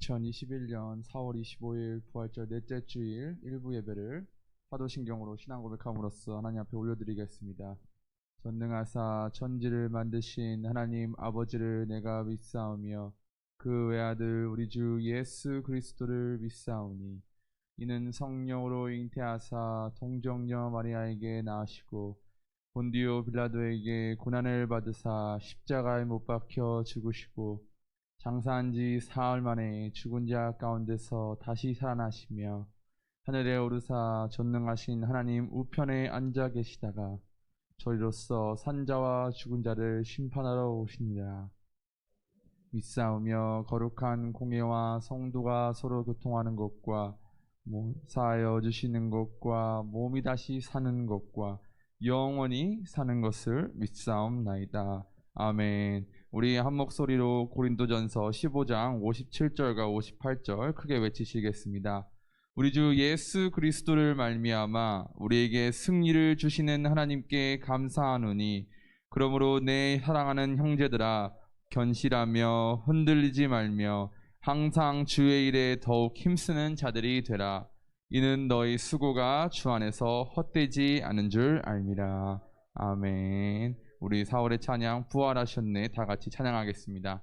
2021년 4월 25일 부활절 넷째 주일 일부 예배를 사도신경으로 신앙 고백함으로써 하나님 앞에 올려드리겠습니다. 전능하사 천지를 만드신 하나님 아버지를 내가 믿사오며 그 외아들 우리 주 예수 그리스도를 믿사오니 이는 성령으로 잉태하사 동정녀 마리아에게 낳으시고 본디오 빌라도에게 고난을 받으사 십자가에 못 박혀 죽으시고 장사한 지 사흘 만에 죽은 자 가운데서 다시 살아나시며 하늘에 오르사 전능하신 하나님 우편에 앉아 계시다가 저희로서 산자와 죽은 자를 심판하러 오시니라. 믿사오며 거룩한 공예와 성도가 서로 교통하는 것과 사하여 주시는 것과 몸이 다시 사는 것과 영원히 사는 것을 믿사옵나이다. 아멘. 우리 한 목소리로 고린도전서 15장 57절과 58절 크게 외치시겠습니다. 우리 주 예수 그리스도를 말미암아 우리에게 승리를 주시는 하나님께 감사하노니 그러므로 내 사랑하는 형제들아 견실하며 흔들리지 말며 항상 주의 일에 더욱 힘쓰는 자들이 되라. 이는 너희 수고가 주 안에서 헛되지 않은 줄 알미라. 아멘. 우리 4월의 찬양 부활하셨네 다 같이 찬양하겠습니다.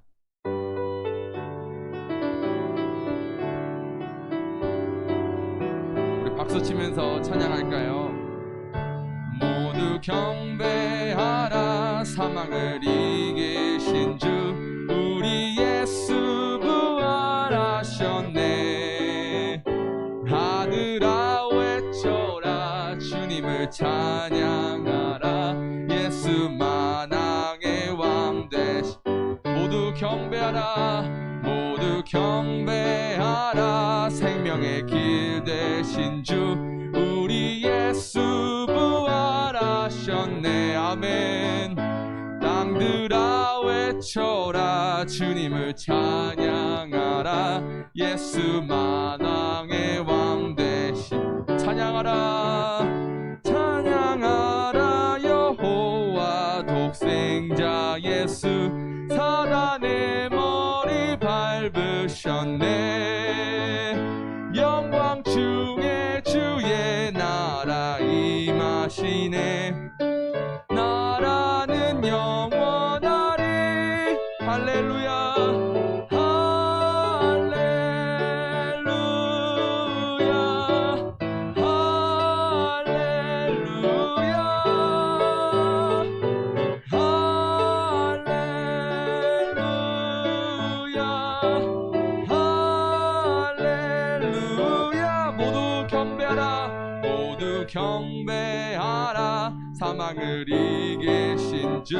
우리 박수 치면서 찬양할까요? 모두 경배하라 사망을 이기신 주 우리 예수 부활하셨네. 하늘아 외쳐라 주님을 찬양하라. 예수 만왕의 왕 되시. 모두 경배하라 모두 경배하라 생명의 길 되신 주 우리 예수 부활하셨네. 아멘. 땅들아 외쳐라 주님을 찬양하라. 예수 만왕의 왕 되신. 찬양하라 찬양하라 여호와 독생자 예수 사단의 머리 밟으셨네. 영광 중에 주의 나라 임하시네. 나라는 영원하리. 할렐루야 경배하라 사망을 이기신 주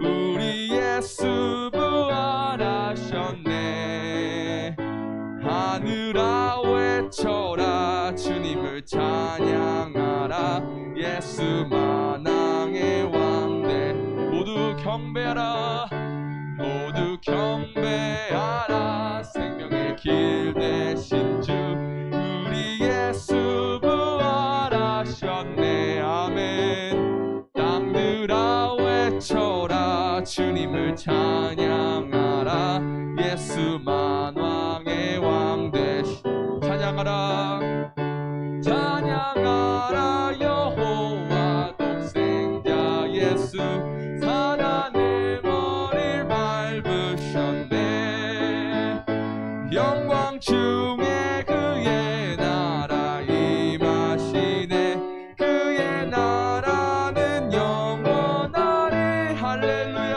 우리 예수 부활하셨네. 하늘아 외쳐라 주님을 찬양하라. 예수 만왕의 왕대. 모두 경배하라 모두 경배하라 생명의 길 되신 주 우리 예수 부활하셨네. 아멘. 땅들아 외쳐라 주님을 찬양하라. 예수 만왕의 왕 되시. 찬양하라 찬양하라 여호와 독생자 예수 사단의 머리를 밟으셨네. 영광 중에 그의 나라 임하시네. 그의 나라는 영원하리. 할렐루야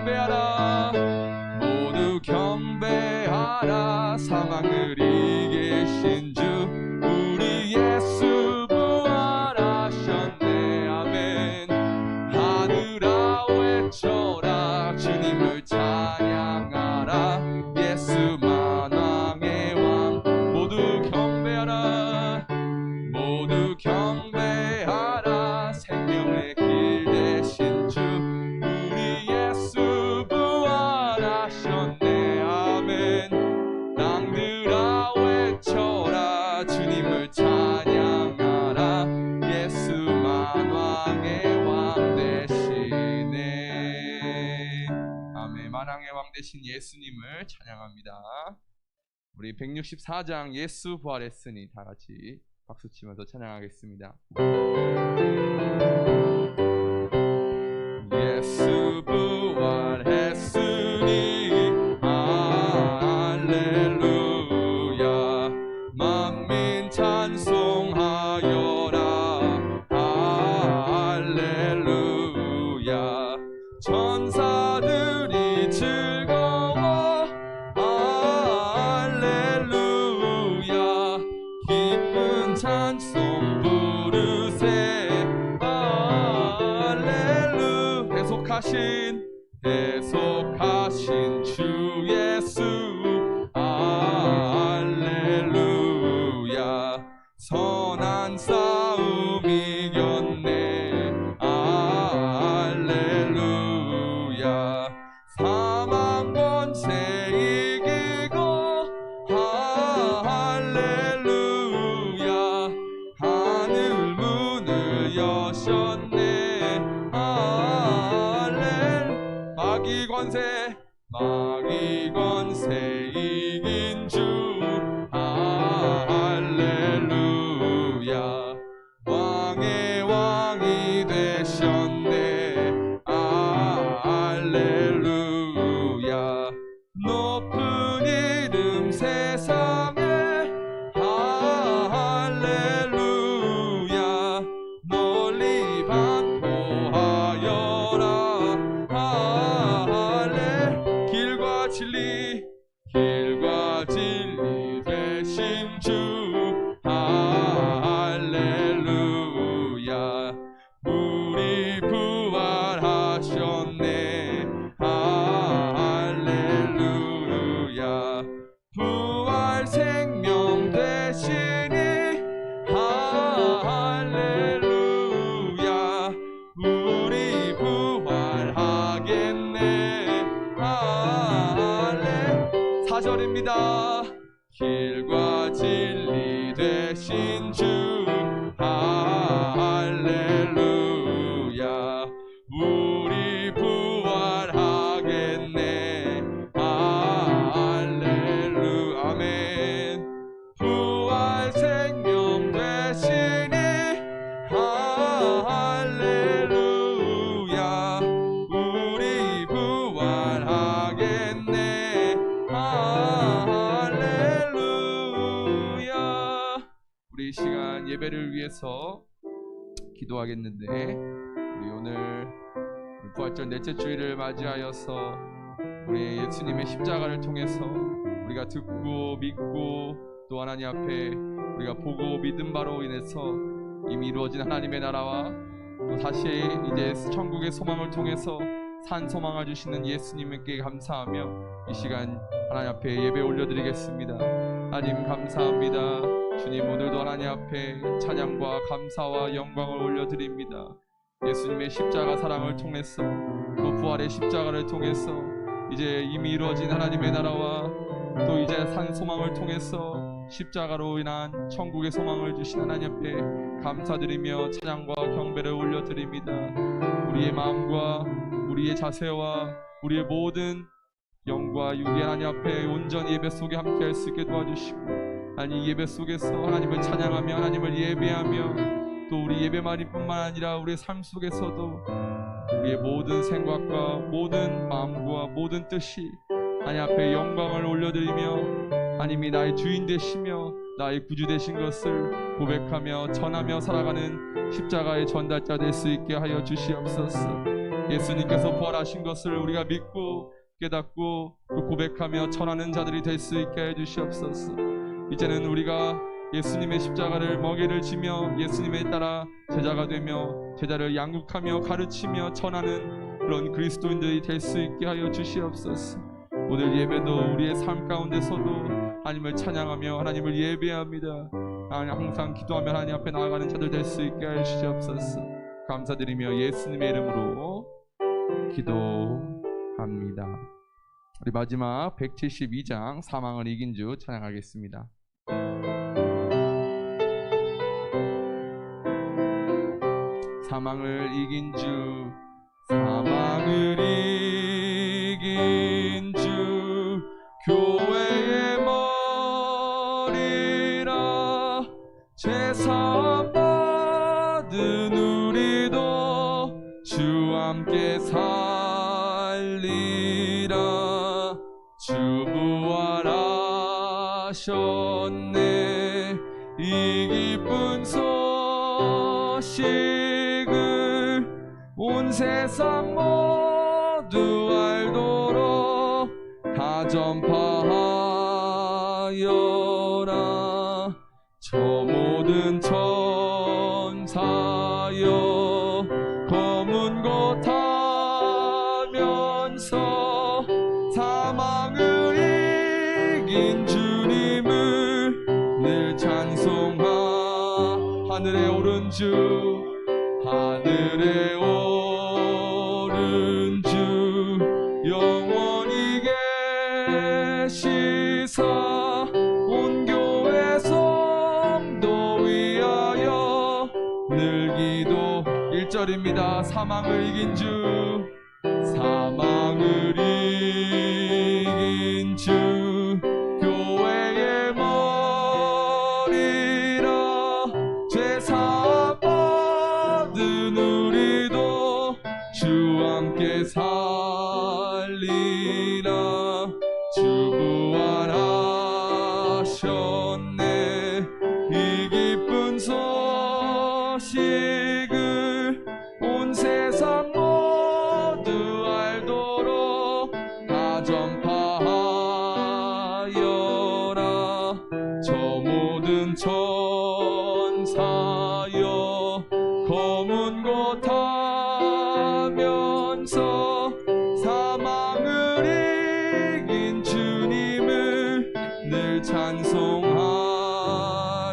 경배하라. 모두 경배하라. 사망을 이기신 주 우리 예수 부활하셨네. 아멘. 하늘아 외쳐라. 주님을 찬양하라. 예수 만왕의 왕. 모두 경배하라. 모두 경배하라. 생명의 길 되신 주 우리 예수 부활하셨네. 아멘. 땅들아 외쳐라. 주님을 찬양하라. 예수 만왕의 왕 되시네. 아멘. 만왕의 왕 되신 예수님을 찬양합니다. 우리 164장 예수 부활했으니 다 같이 박수 치면서 찬양하겠습니다. 예수 부활했으니 할렐루야. 만민 찬송하여라. 할렐루야. 천사들이 즐거워. 할렐루야. 기쁜 찬송 부르세. 할렐루야. 대속하신 주 예수. 할렐루야. 선한 싸움 이겼네. 할렐루야. 사망 권세 이기고. 할렐루야. 하늘 문을 여셨네. 마귀 권세 이긴 주. 할렐루야. 왕의 왕이 되셨네. 할렐루야. 높은 이름 세상에. 할렐루야. 널리 반포하여라. 길과 진리 되신 주. 할렐루야. 우리 부활하셨네. 할렐루야. 부활 생명 되시니. 할렐루야. 우리 부활하겠네. 4절입니다. 길과 진리 되신 주. 할렐루야. 우리 부활하겠네. 할렐루야. 아멘. 부활 생명 되시니. 할렐루야. 우리 부활하겠네. 할렐루야. 우리 이 시간 예배를 위해서 기도하겠는데, 우리 오늘 부활절 넷째 주일을 맞이하여서 우리 예수님의 십자가를 통해서 우리가 듣고 믿고 또 하나님 앞에 우리가 보고 믿은 바로 인해서 이미 이루어진 하나님의 나라와 또 다시 이제 천국의 소망을 통해서 산 소망을 주시는 예수님께 감사하며 이 시간 하나님 앞에 예배 올려드리겠습니다. 하나님 감사합니다. 주님, 오늘도 하나님 앞에 찬양과 감사와 영광을 올려드립니다. 예수님의 십자가 사랑을 통해서 또 부활의 십자가를 통해서 이제 이미 이루어진 하나님의 나라와 또 이제 산 소망을 통해서 십자가로 인한 천국의 소망을 주신 하나님 앞에 감사드리며 찬양과 경배를 올려드립니다. 우리의 마음과 우리의 자세와 우리의 모든 영과 육의 하나님 앞에 온전히 예배 속에 함께 할 수 있게 도와주시고, 아니 예배 속에서 하나님을 찬양하며 하나님을 예배하며 또 우리 예배만뿐만 아니라 우리의 삶 속에서도 우리의 모든 생각과 모든 마음과 모든 뜻이 하나님 앞에 영광을 올려드리며 하나님이 나의 주인 되시며 나의 구주 되신 것을 고백하며 전하며 살아가는 십자가의 전달자 될 수 있게 하여 주시옵소서. 예수님께서 부활하신 것을 우리가 믿고 깨닫고 또 고백하며 전하는 자들이 될 수 있게 해주시옵소서. 이제는 우리가 예수님의 십자가를 멍에를 지며 예수님에 따라 제자가 되며 제자를 양육하며 가르치며 전하는 그런 그리스도인들이 될 수 있게 하여 주시옵소서. 오늘 예배도 우리의 삶 가운데서도 하나님을 찬양하며 하나님을 예배합니다. 항상 기도하며 하나님 앞에 나아가는 자들 될 수 있게 하여 주시옵소서. 감사드리며 예수님의 이름으로 기도합니다. 우리 마지막 172장 사망을 이긴 주 찬양하겠습니다. 사망을 이긴 주, 사망을 이긴 주, 교회의 머리라. 제사함 받은 우리도 주와 함께 살리라. 주 부활하셨네. 이 기쁜 소식을 온 세상 모두 알도록 다 전파하여라. 저 모든 천사여 검은 곳 하면서 사망을 이긴 주님을 늘 찬송하. 하늘에 오른 주, 하늘에 오른 주, 영원히 계시사 온 교회 성도 위하여 늘 기도. 1절입니다. 사망을 이긴 주, 사망을 이긴 주, 교회의 머리라. 제사 받은 우리도 주와 함께 살리라. 주 부활하셨네. 이 기쁜 소식을 온 세상 모두 알도록 다 전파하여라. 저 모든 천사여 검은 곳 하면서 사망을 이긴 주님을 늘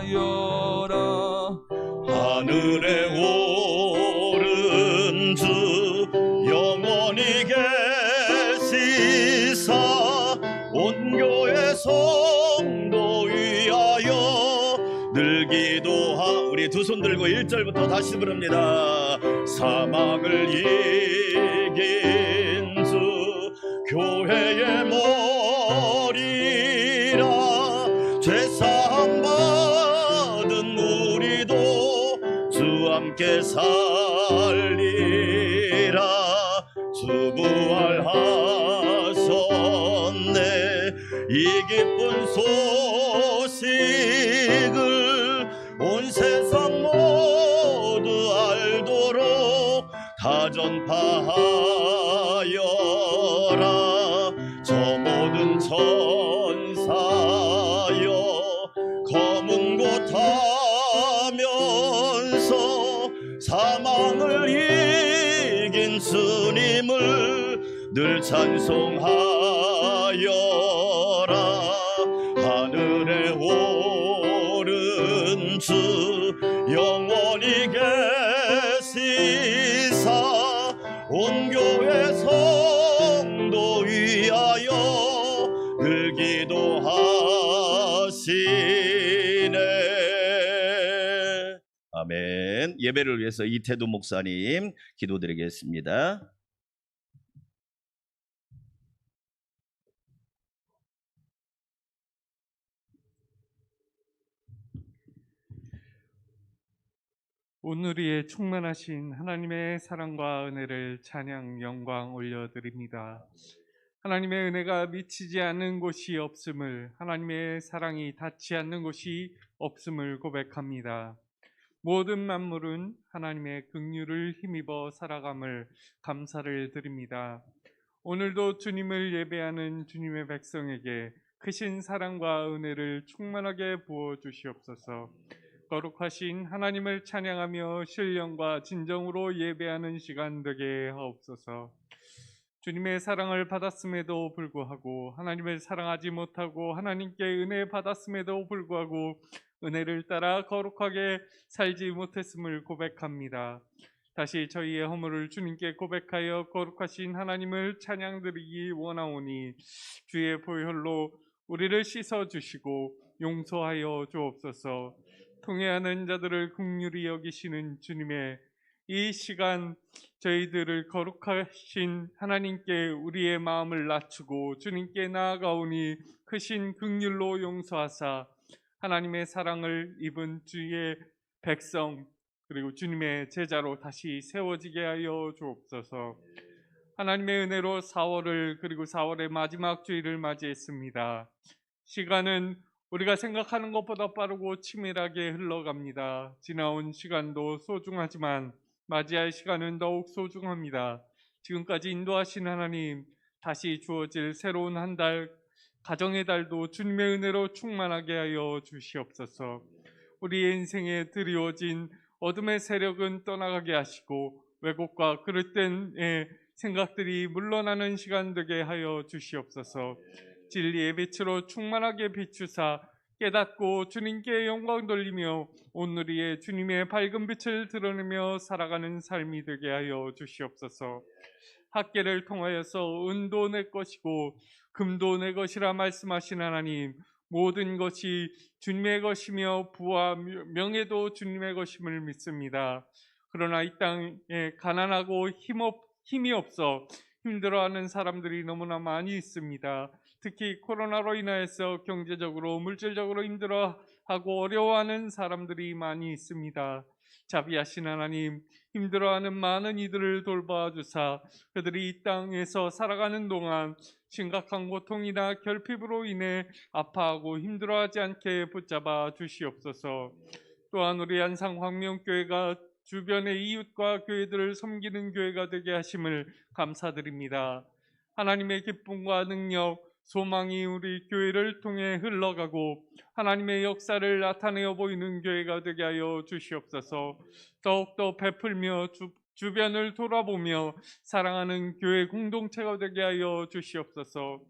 찬송하여라. 하늘에 오른 주, 영원히 계시사 온 교회 성도 위하여 늘 기도하. 우리 두 손 들고 1절부터 다시 부릅니다. 사망을 이긴 주, 교회의 머리라. 죄사함 받은 우리도 주와 함께 살리라. 주 부활하셨네. 이 기쁜 소식을 온 세상 모두 알도록 다 전파하여라. 저 모든 천사여 검은 곳 하면서 사망을 이긴 주님을 늘 찬송하여라. 하늘에 오른 주, 영원히 계시사 온 교회 성도 위하여 늘 기도하시네. 아멘. 예배를 위해서 이태두 목사님 기도드리겠습니다. 오늘 위에 충만하신 하나님의 사랑과 은혜를 찬양 영광 올려드립니다. 하나님의 은혜가 미치지 않는 곳이 없음을, 하나님의 사랑이 닿지 않는 곳이 없음을 고백합니다. 모든 만물은 하나님의 긍휼을 힘입어 살아감을 감사를 드립니다. 오늘도 주님을 예배하는 주님의 백성에게 크신 사랑과 은혜를 충만하게 부어 주시옵소서. 거룩하신 하나님을 찬양하며 신령과 진정으로 예배하는 시간 되게 하옵소서. 주님의 사랑을 받았음에도 불구하고 하나님을 사랑하지 못하고 하나님께 은혜 받았음에도 불구하고 은혜를 따라 거룩하게 살지 못했음을 고백합니다. 다시 저희의 허물을 주님께 고백하여 거룩하신 하나님을 찬양드리기 원하오니 주의 보혈로 우리를 씻어주시고 용서하여 주옵소서. 통회하는 자들을 긍휼히 여기시는 주님의 이 시간 저희들을 거룩하신 하나님께 우리의 마음을 낮추고 주님께 나아가오니 크신 긍휼로 용서하사 하나님의 사랑을 입은 주의 백성 그리고 주님의 제자로 다시 세워지게 하여 주옵소서. 하나님의 은혜로 4월을 그리고 4월의 마지막 주일을 맞이했습니다. 시간은 우리가 생각하는 것보다 빠르고 치밀하게 흘러갑니다. 지나온 시간도 소중하지만 맞이할 시간은 더욱 소중합니다. 지금까지 인도하신 하나님, 다시 주어질 새로운 한 달, 가정의 달도 주님의 은혜로 충만하게 하여 주시옵소서. 우리의 인생에 드리워진 어둠의 세력은 떠나가게 하시고 왜곡과 그릇된 생각들이 물러나는 시간 되게 하여 주시옵소서. 진리의 빛으로 충만하게 비추사 깨닫고 주님께 영광 돌리며 오늘의 주님의 밝은 빛을 드러내며 살아가는 삶이 되게 하여 주시옵소서. 학계를 통하여서 은도 내 것이고 금도 내 것이라 말씀하신 하나님, 모든 것이 주님의 것이며 부와 명예도 주님의 것임을 믿습니다. 그러나 이 땅에 가난하고 힘이 없어 힘들어하는 사람들이 너무나 많이 있습니다. 특히 코로나로 인하여서 경제적으로 물질적으로 힘들어하고 어려워하는 사람들이 많이 있습니다. 자비하신 하나님, 힘들어하는 많은 이들을 돌봐 주사 그들이 이 땅에서 살아가는 동안 심각한 고통이나 결핍으로 인해 아파하고 힘들어하지 않게 붙잡아 주시옵소서. 또한 우리 안상광명교회가 주변의 이웃과 교회들을 섬기는 교회가 되게 하심을 감사드립니다. 하나님의 기쁨과 능력, 소망이 우리 교회를 통해 흘러가고 하나님의 역사를 나타내어 보이는 교회가 되게 하여 주시옵소서. 더욱더 베풀며 주변을 돌아보며 사랑하는 교회 공동체가 되게 하여 주시옵소서.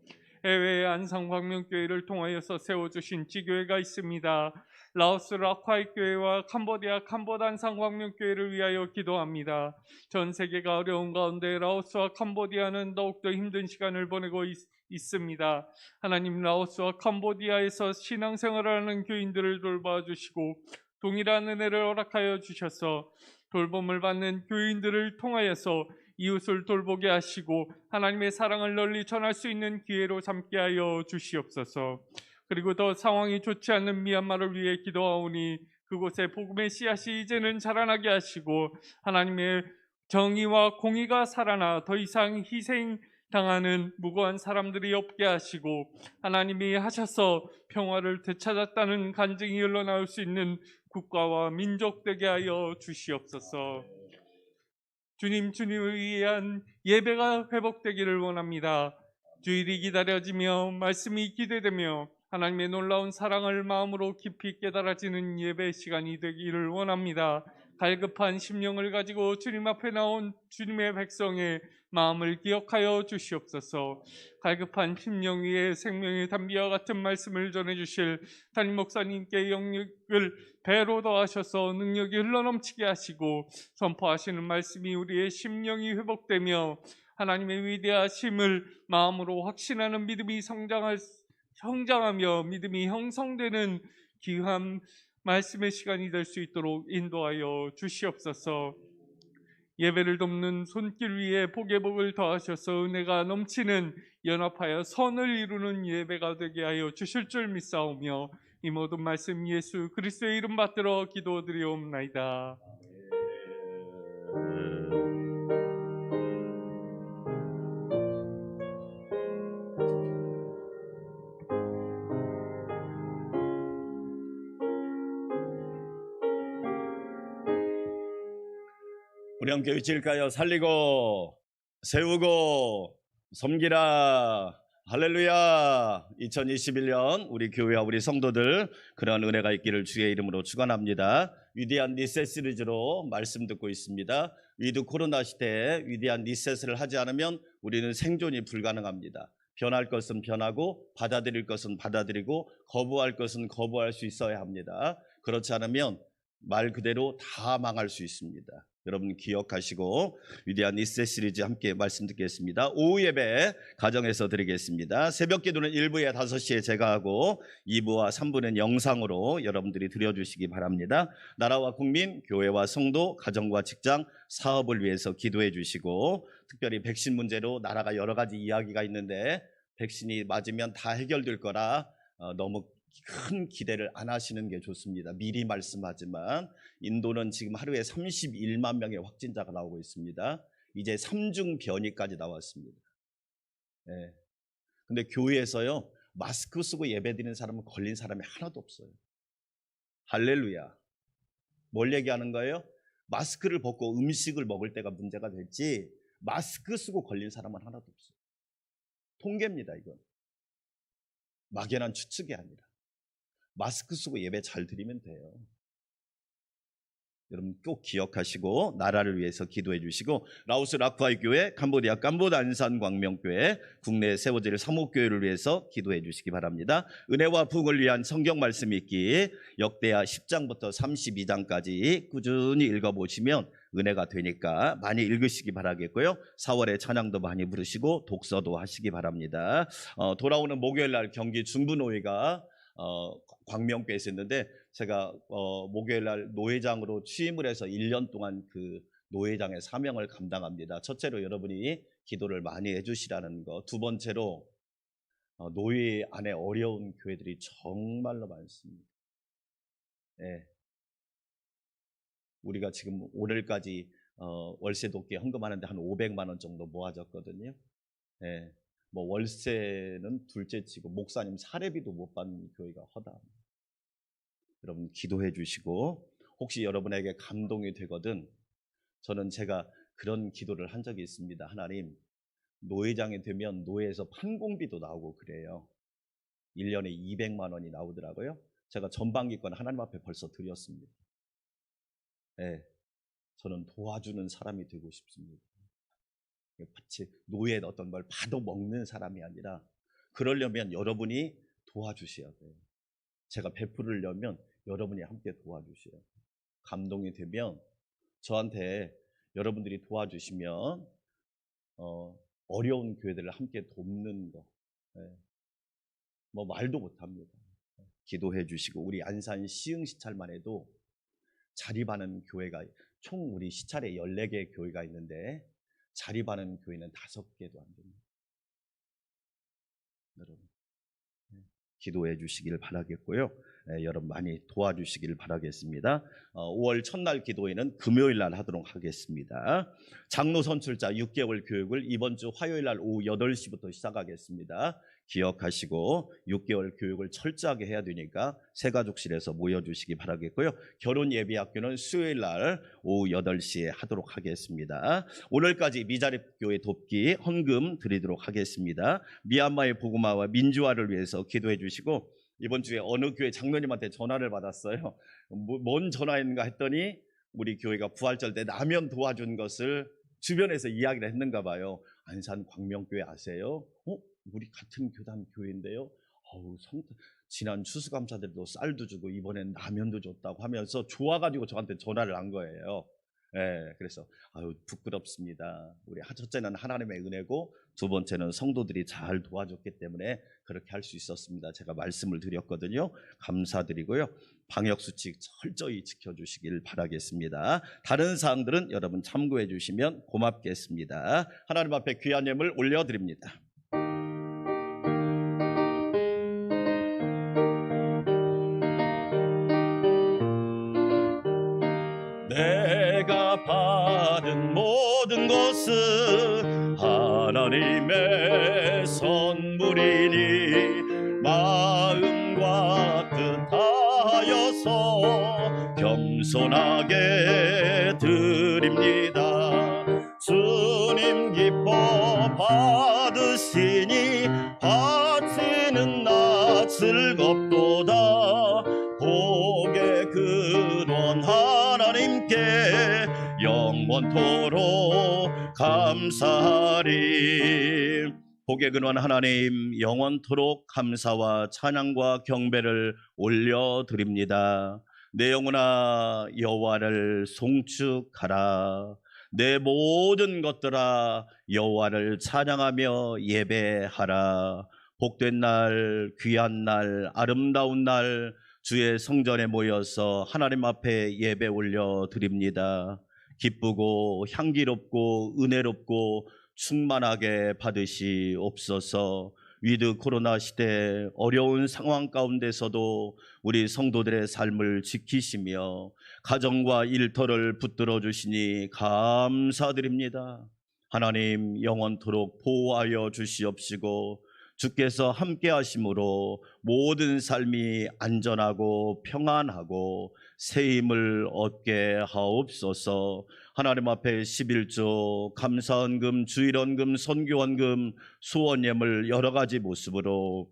해외의 안상광명교회를 통하여서 세워주신 지교회가 있습니다. 라오스 라콰이 교회와 캄보디아 안상광명교회를 위하여 기도합니다. 전 세계가 어려운 가운데 라오스와 캄보디아는 더욱더 힘든 시간을 보내고 있습니다. 하나님, 라오스와 캄보디아에서 신앙생활을 하는 교인들을 돌봐주시고 동일한 은혜를 허락하여 주셔서 돌봄을 받는 교인들을 통하여서 이웃을 돌보게 하시고 하나님의 사랑을 널리 전할 수 있는 기회로 삼게 하여 주시옵소서. 그리고 더 상황이 좋지 않는 미얀마를 위해 기도하오니 그곳에 복음의 씨앗이 이제는 자라나게 하시고 하나님의 정의와 공의가 살아나 더 이상 희생당하는 무고한 사람들이 없게 하시고 하나님이 하셔서 평화를 되찾았다는 간증이 흘러나올 수 있는 국가와 민족 되게 하여 주시옵소서. 주님을 위한 예배가 회복되기를 원합니다. 주일이 기다려지며 말씀이 기대되며 하나님의 놀라운 사랑을 마음으로 깊이 깨달아지는 예배 시간이 되기를 원합니다. 갈급한 심령을 가지고 주님 앞에 나온 주님의 백성의 마음을 기억하여 주시옵소서. 갈급한 심령 위에 생명의 담비와 같은 말씀을 전해주실 담임 목사님께 영역을 배로 더하셔서 능력이 흘러넘치게 하시고 선포하시는 말씀이 우리의 심령이 회복되며 하나님의 위대하심을 마음으로 확신하는 믿음이 성장하며 믿음이 형성되는 귀한 말씀의 시간이 될 수 있도록 인도하여 주시옵소서. 예배를 돕는 손길 위에 복의 복을 더하셔서 은혜가 넘치는 연합하여 선을 이루는 예배가 되게 하여 주실 줄 믿사오며 이 모든 말씀 예수 그리스도의 이름 받들어 기도드리옵나이다. 우리 함께 외칠까요? 살리고 세우고 섬기라. 할렐루야. 2021년 우리 교회와 우리 성도들 그런 은혜가 있기를 주의 이름으로 축원합니다. 위대한 리셋 시리즈로 말씀 듣고 있습니다. 위드 코로나 시대에 위대한 리셋을 하지 않으면 우리는 생존이 불가능합니다. 변할 것은 변하고 받아들일 것은 받아들이고 거부할 것은 거부할 수 있어야 합니다. 그렇지 않으면 말 그대로 다 망할 수 있습니다. 여러분 기억하시고 위대한 리셋 시리즈 함께 말씀 듣겠습니다. 오후 예배 가정에서 드리겠습니다. 새벽 기도는 1부에 5시에 제가 하고 2부와 3부는 영상으로 여러분들이 드려주시기 바랍니다. 나라와 국민, 교회와 성도, 가정과 직장, 사업을 위해서 기도해 주시고 특별히 백신 문제로 나라가 여러 가지 이야기가 있는데 백신이 맞으면 다 해결될 거라 너무 큰 기대를 안 하시는 게 좋습니다. 미리 말씀하지만 인도는 지금 하루에 31만 명의 확진자가 나오고 있습니다. 이제 3중 변이까지 나왔습니다. 네. 근데 교회에서요 마스크 쓰고 예배드리는 사람은 걸린 사람이 하나도 없어요. 할렐루야. 뭘 얘기하는 거예요? 마스크를 벗고 음식을 먹을 때가 문제가 될지 마스크 쓰고 걸린 사람은 하나도 없어요. 통계입니다. 이건 막연한 추측이 아니라 마스크 쓰고 예배 잘 드리면 돼요. 여러분 꼭 기억하시고 나라를 위해서 기도해 주시고 라오스 라쿠아이 교회, 캄보디아 캄보드 안산 광명교회, 국내에 세워질 사목교회를 위해서 기도해 주시기 바랍니다. 은혜와 부흥을 위한 성경 말씀 읽기 역대하 10장부터 32장까지 꾸준히 읽어보시면 은혜가 되니까 많이 읽으시기 바라겠고요. 4월에 찬양도 많이 부르시고 독서도 하시기 바랍니다. 돌아오는 목요일날 경기 중부노회가 광명교회에서 했는데 제가 목요일날 노회장으로 취임을 해서 1년 동안 그 노회장의 사명을 감당합니다. 첫째로 여러분이 기도를 많이 해주시라는 거, 두 번째로 노회 안에 어려운 교회들이 정말로 많습니다. 네. 우리가 지금 올해까지 월세 돕기 헌금하는데 한 500만 원 정도 모아졌거든요. 네. 뭐 월세는 둘째치고 목사님 사례비도 못 받는 교회가 허다합니다. 여러분 기도해 주시고 혹시 여러분에게 감동이 되거든 저는 제가 그런 기도를 한 적이 있습니다. 하나님 노회장이 되면 노회에서 판공비도 나오고 그래요. 1년에 200만 원이 나오더라고요. 제가 전반기권 하나님 앞에 벌써 드렸습니다. 네, 저는 도와주는 사람이 되고 싶습니다. 마치 노예의 어떤 걸 받아먹는 사람이 아니라 그러려면 여러분이 도와주셔야 돼요. 제가 베풀으려면 여러분이 함께 도와주셔야 돼요. 감동이 되면 저한테 여러분들이 도와주시면 어려운 교회들을 함께 돕는 거 뭐 말도 못합니다. 기도해 주시고 우리 안산 시흥 시찰만 해도 자립하는 교회가 총 우리 시찰에 14개 교회가 있는데 자립하는 교회는 5개도 안 됩니다. 여러분 기도해 주시길 바라겠고요. 여러분 많이 도와주시길 바라겠습니다. 5월 첫날 기도회는 금요일 날 하도록 하겠습니다. 장로 선출자 6개월 교육을 이번 주 화요일 날 오후 8시부터 시작하겠습니다. 기억하시고 6개월 교육을 철저하게 해야 되니까 새가족실에서 모여주시기 바라겠고요. 결혼 예비학교는 수요일 날 오후 8시에 하도록 하겠습니다. 오늘까지 미자립교회 돕기 헌금 드리도록 하겠습니다. 미얀마의 복음화와 민주화를 위해서 기도해 주시고 이번 주에 어느 교회 장로님한테 전화를 받았어요. 뭔 전화인가 했더니 우리 교회가 부활절 때 라면 도와준 것을 주변에서 이야기를 했는가 봐요. 안산 광명교회 아세요? 우리 같은 교단 교회인데요. 지난 추수감사들도 쌀도 주고 이번엔 라면도 줬다고 하면서 좋아가지고 저한테 전화를 한 거예요. 그래서 부끄럽습니다. 우리 첫째는 하나님의 은혜고 두 번째는 성도들이 잘 도와줬기 때문에 그렇게 할 수 있었습니다. 제가 말씀을 드렸거든요. 감사드리고요. 방역수칙 철저히 지켜주시길 바라겠습니다. 다른 사항들은 여러분 참고해 주시면 고맙겠습니다. 하나님 앞에 귀한 예물 올려드립니다. 내가 받은 모든 것은 하나님의 선물이니 마음과 뜻하여서 겸손하게 드립니다. 주시니 바치는 나 즐겁도다. 복의 근원 하나님께 영원토록 감사하리. 복의 근원 하나님, 영원토록 감사와 찬양과 경배를 올려드립니다. 내 영혼아 여호와를 송축하라. 내 모든 것들아 여호와를 찬양하며 예배하라. 복된 날, 귀한 날, 아름다운 날 주의 성전에 모여서 하나님 앞에 예배 올려드립니다. 기쁘고 향기롭고 은혜롭고 충만하게 받으시옵소서. 위드 코로나 시대 어려운 상황 가운데서도 우리 성도들의 삶을 지키시며 가정과 일터를 붙들어 주시니 감사드립니다. 하나님 영원토록 보호하여 주시옵시고 주께서 함께 하심으로 모든 삶이 안전하고 평안하고 새 힘을 얻게 하옵소서. 하나님 앞에 11조, 감사헌금, 주일헌금, 선교헌금, 수원예물 여러 가지 모습으로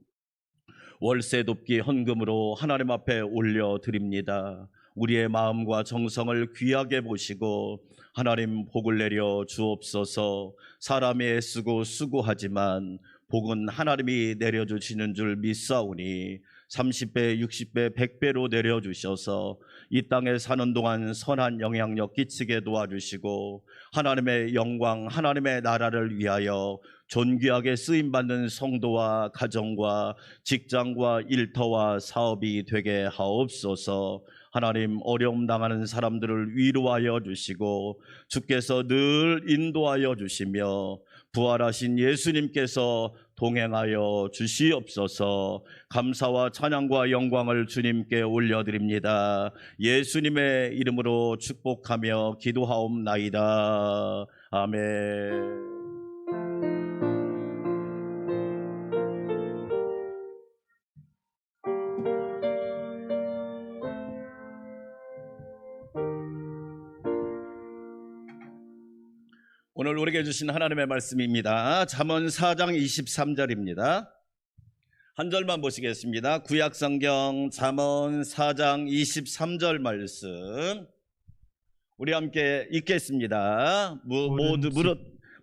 월세 돕기 헌금으로 하나님 앞에 올려드립니다. 우리의 마음과 정성을 귀하게 보시고 하나님 복을 내려 주옵소서. 사람이 애쓰고 수고하지만 복은 하나님이 내려주시는 줄 믿사오니 30배, 60배, 100배로 내려주셔서 이 땅에 사는 동안 선한 영향력 끼치게 도와주시고 하나님의 영광, 하나님의 나라를 위하여 존귀하게 쓰임받는 성도와 가정과 직장과 일터와 사업이 되게 하옵소서. 하나님 어려움 당하는 사람들을 위로하여 주시고 주께서 늘 인도하여 주시며 부활하신 예수님께서 동행하여 주시옵소서. 감사와 찬양과 영광을 주님께 올려드립니다. 예수님의 이름으로 축복하며 기도하옵나이다. 아멘. 오늘 우리에게 주신 하나님의 말씀입니다. 잠언 4장 23절입니다. 한 절만 보시겠습니다. 구약성경 잠언 4장 23절 말씀 우리 함께 읽겠습니다.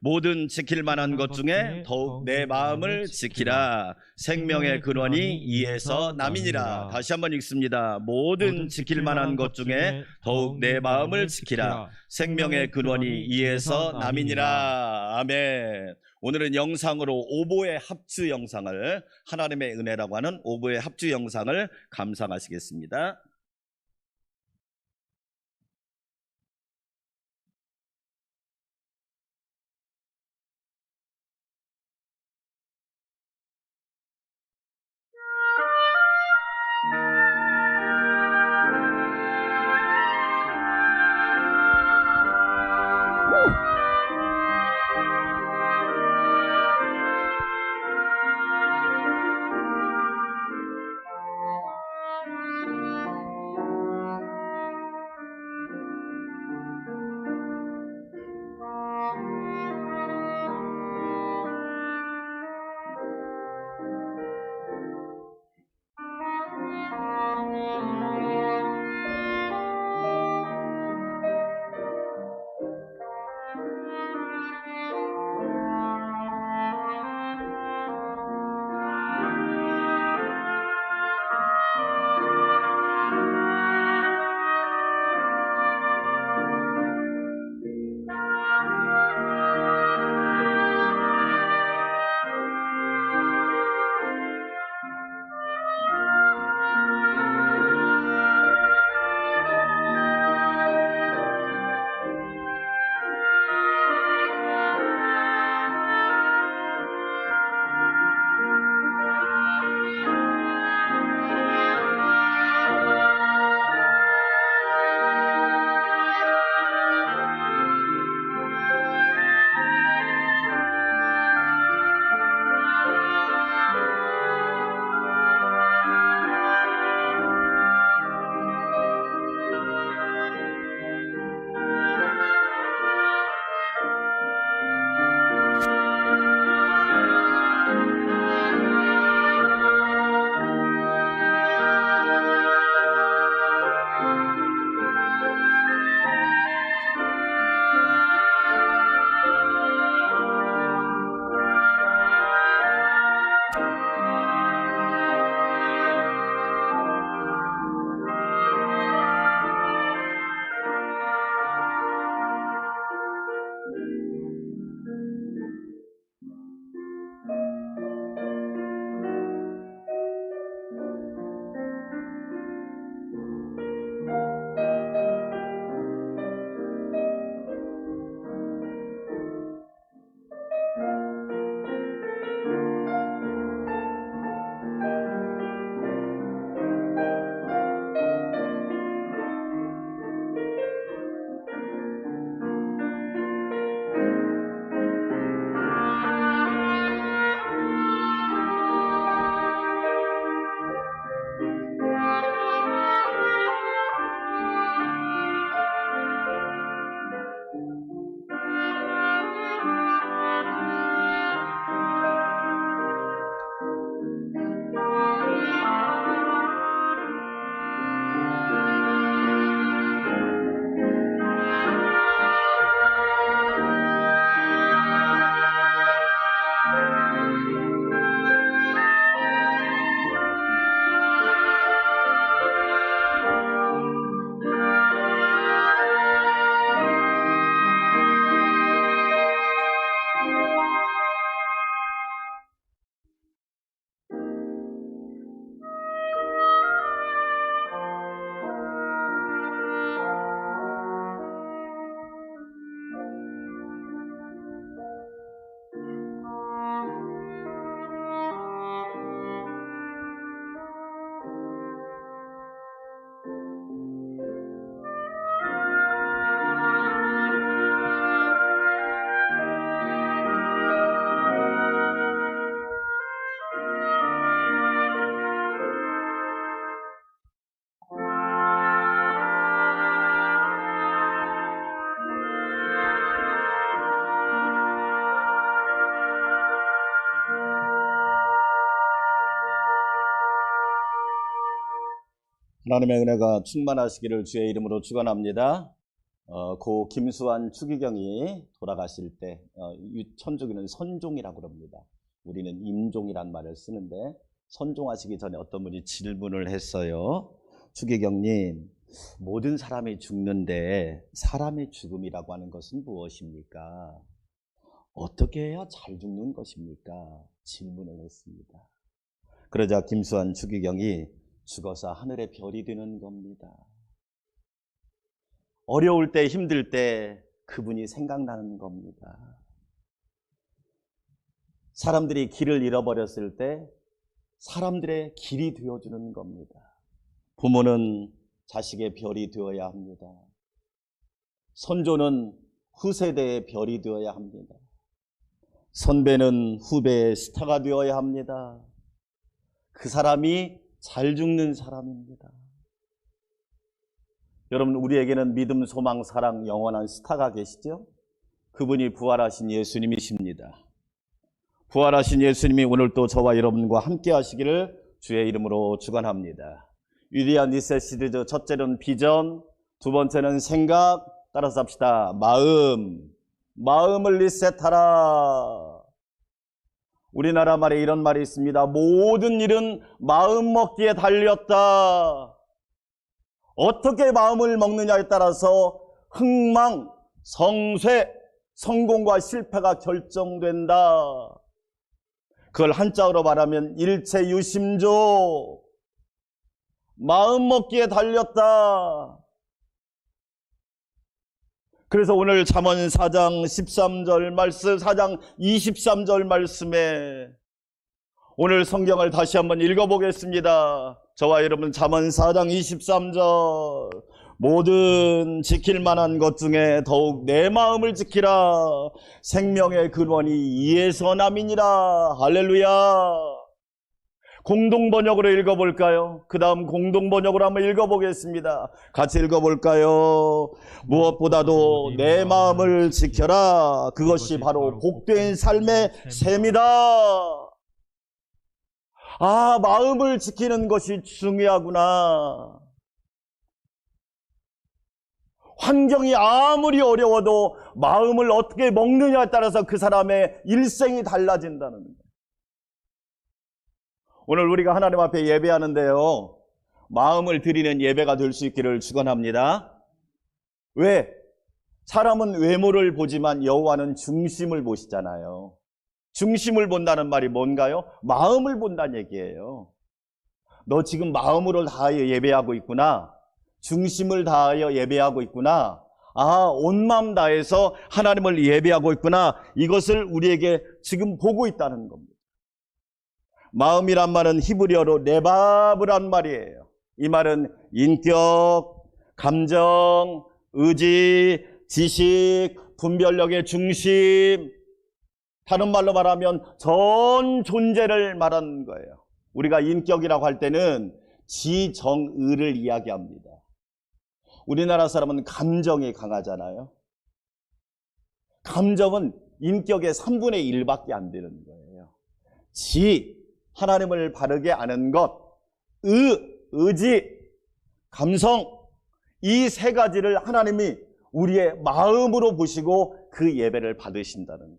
모든 지킬 만한 것 중에 더욱 내 마음을 지키라. 생명의 근원이 이에서 남이니라. 다시 한번 읽습니다. 모든 지킬 만한 것 중에 더욱 내 마음을 지키라. 생명의 근원이 이에서 남이니라. 아멘. 오늘은 영상으로 오보의 합주 영상을, 하나님의 은혜라고 하는 오보의 합주 영상을 감상하시겠습니다. 하나님의 은혜가 충만하시기를 주의 이름으로 축원합니다. 고 김수환 추기경이 돌아가실 때 천주교는 선종이라고 그럽니다. 우리는 임종이란 말을 쓰는데 선종하시기 전에 어떤 분이 질문을 했어요. 추기경님, 모든 사람이 죽는데 사람의 죽음이라고 하는 것은 무엇입니까? 어떻게 해야 잘 죽는 것입니까? 질문을 했습니다. 그러자 김수환 추기경이 죽어서 하늘의 별이 되는 겁니다. 어려울 때, 힘들 때 그분이 생각나는 겁니다. 사람들이 길을 잃어버렸을 때 사람들의 길이 되어주는 겁니다. 부모는 자식의 별이 되어야 합니다. 선조는 후세대의 별이 되어야 합니다. 선배는 후배의 스타가 되어야 합니다. 그 사람이 잘 죽는 사람입니다. 여러분, 우리에게는 믿음, 소망, 사랑, 영원한 스타가 계시죠? 그분이 부활하신 예수님이십니다. 부활하신 예수님이 오늘 또 저와 여러분과 함께 하시기를 주의 이름으로 축원합니다. 위대한 니세시리즈, 첫째는 비전, 두 번째는 생각, 따라서 합시다. 마음을 리셋하라. 우리나라 말에 이런 말이 있습니다. 모든 일은 마음 먹기에 달렸다. 어떻게 마음을 먹느냐에 따라서 흥망, 성쇠, 성공과 실패가 결정된다. 그걸 한자어로 말하면 일체유심조. 마음 먹기에 달렸다. 그래서 오늘 잠언 4장 13절 말씀, 4장 23절 말씀에 오늘 성경을 다시 한번 읽어보겠습니다. 저와 여러분, 잠언 4장 23절, 모든 지킬 만한 것 중에 더욱 내 마음을 지키라. 생명의 근원이 이에서 남이니라. 할렐루야. 공동번역으로 읽어볼까요? 그 다음 공동번역으로 한번 읽어보겠습니다. 같이 읽어볼까요? 무엇보다도 내 마음을 지켜라. 그것이 바로 복된 삶의 셈이다. 아, 마음을 지키는 것이 중요하구나. 환경이 아무리 어려워도 마음을 어떻게 먹느냐에 따라서 그 사람의 일생이 달라진다는 거예요. 오늘 우리가 하나님 앞에 예배하는데요, 마음을 드리는 예배가 될 수 있기를 축원합니다. 왜? 사람은 외모를 보지만 여호와는 중심을 보시잖아요. 중심을 본다는 말이 뭔가요? 마음을 본다는 얘기예요. 너 지금 마음으로 다하여 예배하고 있구나. 중심을 다하여 예배하고 있구나. 아, 온 마음 다해서 하나님을 예배하고 있구나. 이것을 우리에게 지금 보고 있다는 겁니다. 마음이란 말은 히브리어로 레바브란 말이에요. 이 말은 인격, 감정, 의지, 지식, 분별력의 중심, 다른 말로 말하면 전 존재를 말하는 거예요. 우리가 인격이라고 할 때는 지정의를 이야기합니다. 우리나라 사람은 감정이 강하잖아요. 감정은 인격의 3분의 1밖에 안 되는 거예요. 하나님을 바르게 아는 것, 의지, 감성, 이 세 가지를 하나님이 우리의 마음으로 보시고 그 예배를 받으신다는 것.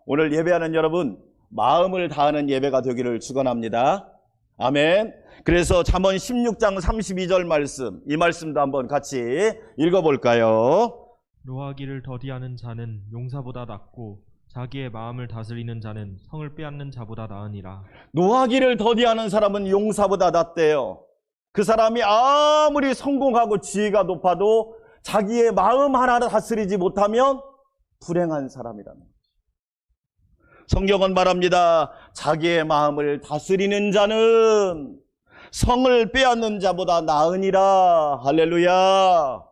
오늘 예배하는 여러분, 마음을 다하는 예배가 되기를 축원합니다. 아멘. 그래서 잠언 16장 32절 말씀, 이 말씀도 한번 같이 읽어볼까요? 노하기를 더디하는 자는 용사보다 낫고 자기의 마음을 다스리는 자는 성을 빼앗는 자보다 나으니라. 노하기를 더디하는 사람은 용사보다 낫대요. 그 사람이 아무리 성공하고 지위가 높아도 자기의 마음 하나를 다스리지 못하면 불행한 사람이라는 거죠. 성경은 말합니다. 자기의 마음을 다스리는 자는 성을 빼앗는 자보다 나으니라. 할렐루야.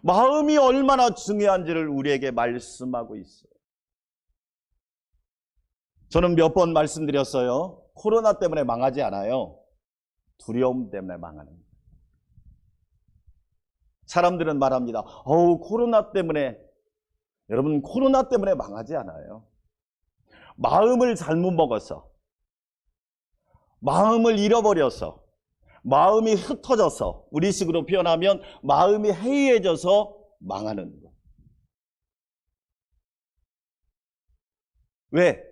마음이 얼마나 중요한지를 우리에게 말씀하고 있어요. 저는 몇 번 말씀드렸어요. 코로나 때문에 망하지 않아요. 두려움 때문에 망하는 거예요. 사람들은 말합니다. 코로나 때문에. 여러분, 코로나 때문에 망하지 않아요. 마음을 잘못 먹어서, 마음을 잃어버려서, 마음이 흩어져서, 우리식으로 표현하면 마음이 해이해져서 망하는 것. 왜?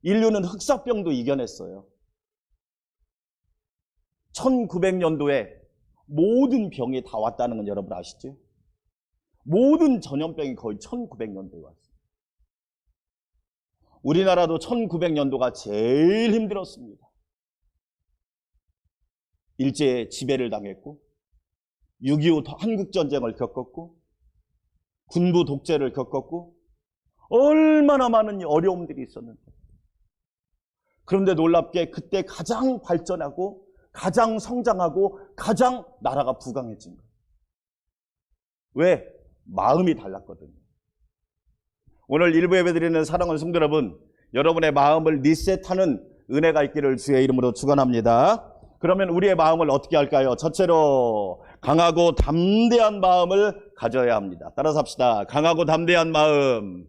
인류는 흑사병도 이겨냈어요. 1900년도에 모든 병이 다 왔다는 건 여러분 아시죠? 모든 전염병이 거의 1900년도에 왔어요. 우리나라도 1900년도가 제일 힘들었습니다. 일제 지배를 당했고 6.25 한국전쟁을 겪었고 군부 독재를 겪었고 얼마나 많은 어려움들이 있었는데, 그런데 놀랍게 그때 가장 발전하고 가장 성장하고 가장 나라가 부강해진 거예요. 왜? 마음이 달랐거든요. 오늘 일부 예배드리는 사랑하는 성도 여러분, 여러분의 마음을 리셋하는 은혜가 있기를 주의 이름으로 축원합니다. 그러면 우리의 마음을 어떻게 할까요? 첫째로 강하고 담대한 마음을 가져야 합니다. 따라서 합시다. 강하고 담대한 마음.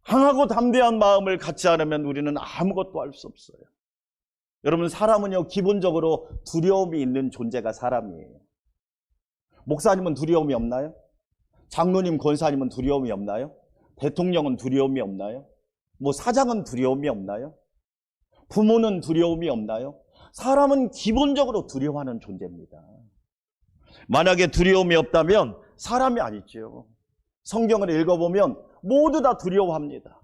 강하고 담대한 마음을 갖지 않으면 우리는 아무것도 할 수 없어요. 여러분, 사람은요, 기본적으로 두려움이 있는 존재가 사람이에요. 목사님은 두려움이 없나요? 장로님, 권사님은 두려움이 없나요? 대통령은 두려움이 없나요? 뭐 사장은 두려움이 없나요? 부모는 두려움이 없나요? 사람은 기본적으로 두려워하는 존재입니다. 만약에 두려움이 없다면 사람이 아니죠. 성경을 읽어보면 모두 다 두려워합니다.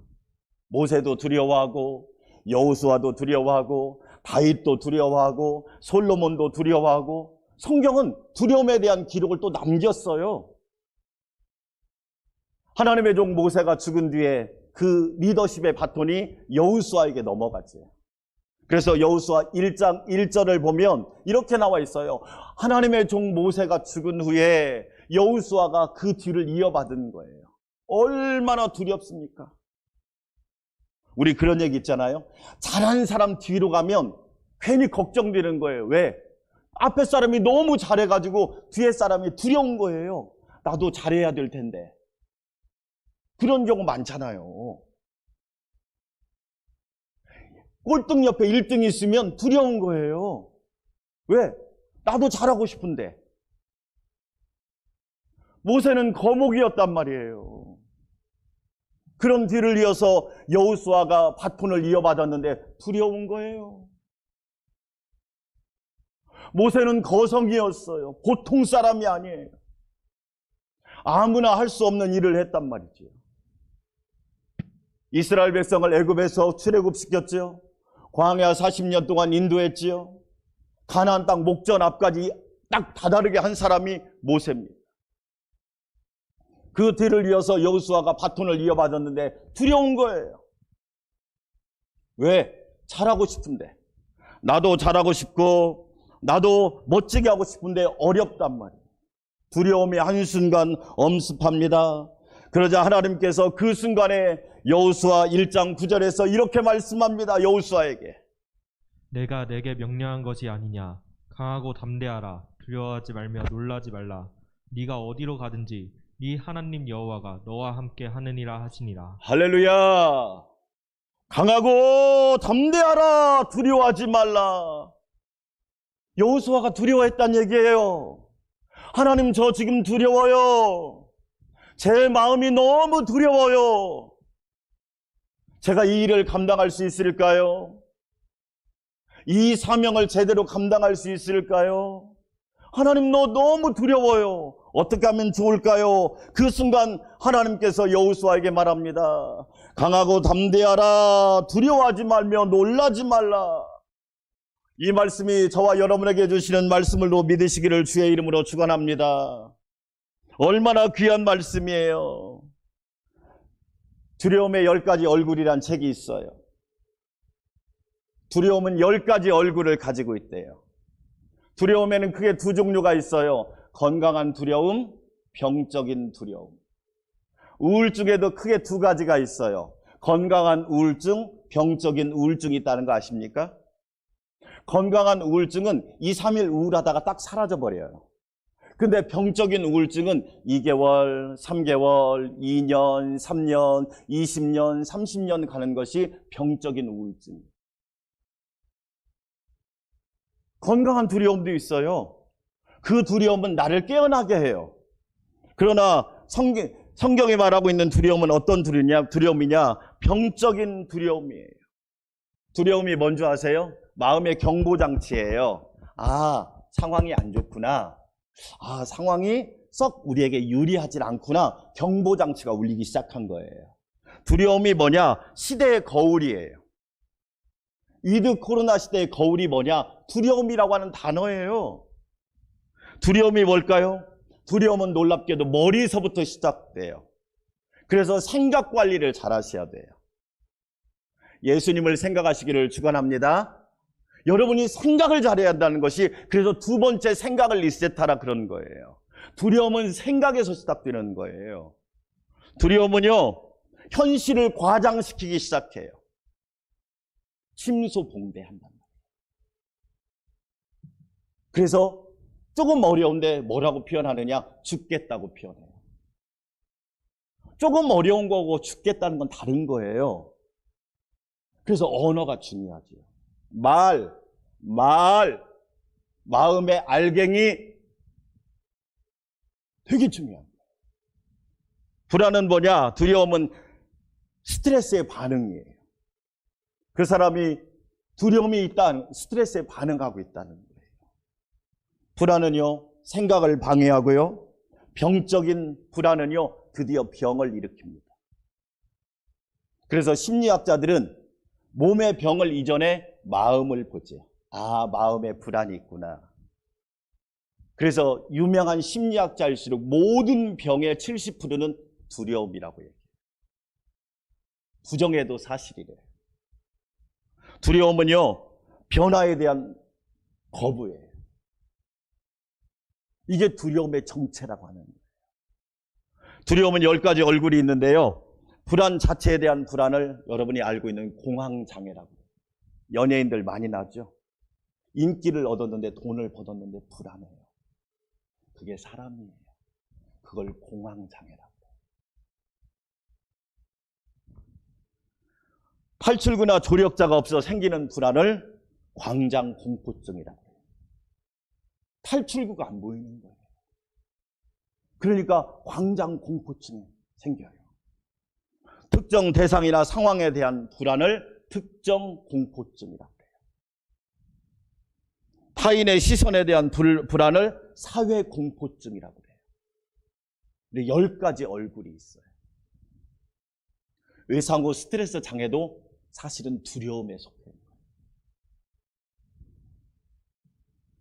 모세도 두려워하고 여호수아도 두려워하고 다윗도 두려워하고 솔로몬도 두려워하고, 성경은 두려움에 대한 기록을 또 남겼어요. 하나님의 종 모세가 죽은 뒤에 그 리더십의 바톤이 여호수아에게 넘어갔죠. 그래서 여호수아 1장 1절을 보면 이렇게 나와 있어요. 하나님의 종 모세가 죽은 후에 여호수아가 그 뒤를 이어받은 거예요. 얼마나 두렵습니까? 우리 그런 얘기 있잖아요. 잘하는 사람 뒤로 가면 괜히 걱정되는 거예요. 왜? 앞에 사람이 너무 잘해가지고 뒤에 사람이 두려운 거예요. 나도 잘해야 될 텐데. 그런 경우 많잖아요. 꼴등 옆에 1등이 있으면 두려운 거예요. 왜? 나도 잘하고 싶은데. 모세는 거목이었단 말이에요. 그런 뒤를 이어서 여호수아가 바톤을 이어받았는데 두려운 거예요. 모세는 거성이었어요. 보통 사람이 아니에요. 아무나 할 수 없는 일을 했단 말이죠. 이스라엘 백성을 애굽에서 출애굽시켰죠. 광야 40년 동안 인도했지요. 가나안 땅 목전 앞까지 딱 다다르게 한 사람이 모세입니다. 그 뒤를 이어서 여호수아가 바톤을 이어받았는데 두려운 거예요. 왜? 잘하고 싶은데. 나도 잘하고 싶고 나도 멋지게 하고 싶은데 어렵단 말이에요. 두려움이 한순간 엄습합니다. 그러자 하나님께서 그 순간에 여호수아 1장 9절에서 이렇게 말씀합니다. 여호수아에게. 내가 내게 명령한 것이 아니냐. 강하고 담대하라. 두려워하지 말며 놀라지 말라. 네가 어디로 가든지 네 하나님 여호와가 너와 함께 하느니라 하시니라. 할렐루야. 강하고 담대하라. 두려워하지 말라. 여호수아가 두려워했단 얘기예요. 하나님, 저 지금 두려워요. 제 마음이 너무 두려워요. 제가 이 일을 감당할 수 있을까요? 이 사명을 제대로 감당할 수 있을까요? 하나님, 너무 두려워요. 어떻게 하면 좋을까요? 그 순간 하나님께서 여호수아에게 말합니다. 강하고 담대하라. 두려워하지 말며 놀라지 말라. 이 말씀이 저와 여러분에게 주시는 말씀을로 믿으시기를 주의 이름으로 축원합니다. 얼마나 귀한 말씀이에요. 두려움의 10가지 얼굴이란 책이 있어요. 두려움은 10가지 얼굴을 가지고 있대요. 두려움에는 크게 두 종류가 있어요. 건강한 두려움, 병적인 두려움. 우울증에도 크게 두 가지가 있어요. 건강한 우울증, 병적인 우울증이 있다는 거 아십니까? 건강한 우울증은 2, 3일 우울하다가 딱 사라져버려요. 근데 병적인 우울증은 2개월, 3개월, 2년, 3년, 20년, 30년 가는 것이 병적인 우울증이에요. 건강한 두려움도 있어요. 그 두려움은 나를 깨어나게 해요. 그러나 성경이 말하고 있는 두려움은 어떤 두려움이냐? 병적인 두려움이에요. 두려움이 뭔지 아세요? 마음의 경보장치예요. 아, 상황이 안 좋구나. 아, 상황이 썩 우리에게 유리하지 않구나. 경보장치가 울리기 시작한 거예요. 두려움이 뭐냐? 시대의 거울이에요. 위드 코로나 시대의 거울이 뭐냐? 두려움이라고 하는 단어예요. 두려움이 뭘까요? 두려움은 놀랍게도 머리서부터 시작돼요. 그래서 생각 관리를 잘 하셔야 돼요. 예수님을 생각하시기를 축원합니다. 여러분이 생각을 잘해야 한다는 것이 그래서 두 번째 생각을 리셋하라 그런 거예요. 두려움은 생각에서 시작되는 거예요. 두려움은요, 현실을 과장시키기 시작해요. 침소봉대한단 말이에요. 그래서 조금 어려운데 뭐라고 표현하느냐? 죽겠다고 표현해요. 조금 어려운 거고 죽겠다는 건 다른 거예요. 그래서 언어가 중요하죠. 마음의 알갱이 되게 중요합니다. 불안은 뭐냐? 두려움은 스트레스의 반응이에요. 그 사람이 두려움이 있다, 스트레스에 반응하고 있다는 거예요. 불안은요, 생각을 방해하고요, 병적인 불안은요, 드디어 병을 일으킵니다. 그래서 심리학자들은 몸의 병을 이전에 마음을 보죠. 아, 마음에 불안이 있구나. 그래서 유명한 심리학자일수록 모든 병의 70%는 두려움이라고 얘기해요. 부정해도 사실이래요. 두려움은요, 변화에 대한 거부예요. 이게 두려움의 정체라고 하는 거예요. 두려움은 10가지 얼굴이 있는데요. 불안 자체에 대한 불안을 여러분이 알고 있는 공황장애라고 해요. 연예인들 많이 나죠. 인기를 얻었는데 돈을 벌었는데 불안해요. 그게 사람이에요. 그걸 공황장애라고 해요. 탈출구나 조력자가 없어 생기는 불안을 광장공포증이라고 해요. 탈출구가 안 보이는 거예요. 그러니까 광장공포증이 생겨요. 특정 대상이나 상황에 대한 불안을 특정공포증이라고 해요. 타인의 시선에 대한 불안을 사회공포증이라고 해요. 근데 10가지 얼굴이 있어요. 외상후 스트레스 장애도 사실은 두려움에 속해요.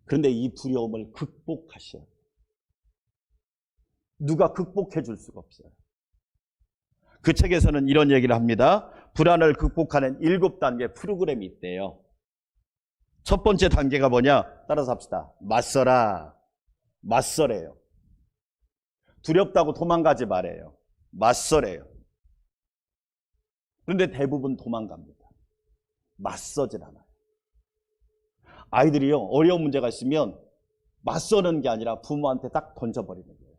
그런데 이 두려움을 극복하셔야 돼요. 누가 극복해 줄 수가 없어요. 그 책에서는 이런 얘기를 합니다. 불안을 극복하는 7단계 프로그램이 있대요. 첫 번째 단계가 뭐냐? 따라서 합시다. 맞서라. 맞서래요. 두렵다고 도망가지 말아요. 맞서래요. 그런데 대부분 도망갑니다. 맞서질 않아요. 아이들이요, 어려운 문제가 있으면 맞서는 게 아니라 부모한테 딱 던져버리는 거예요.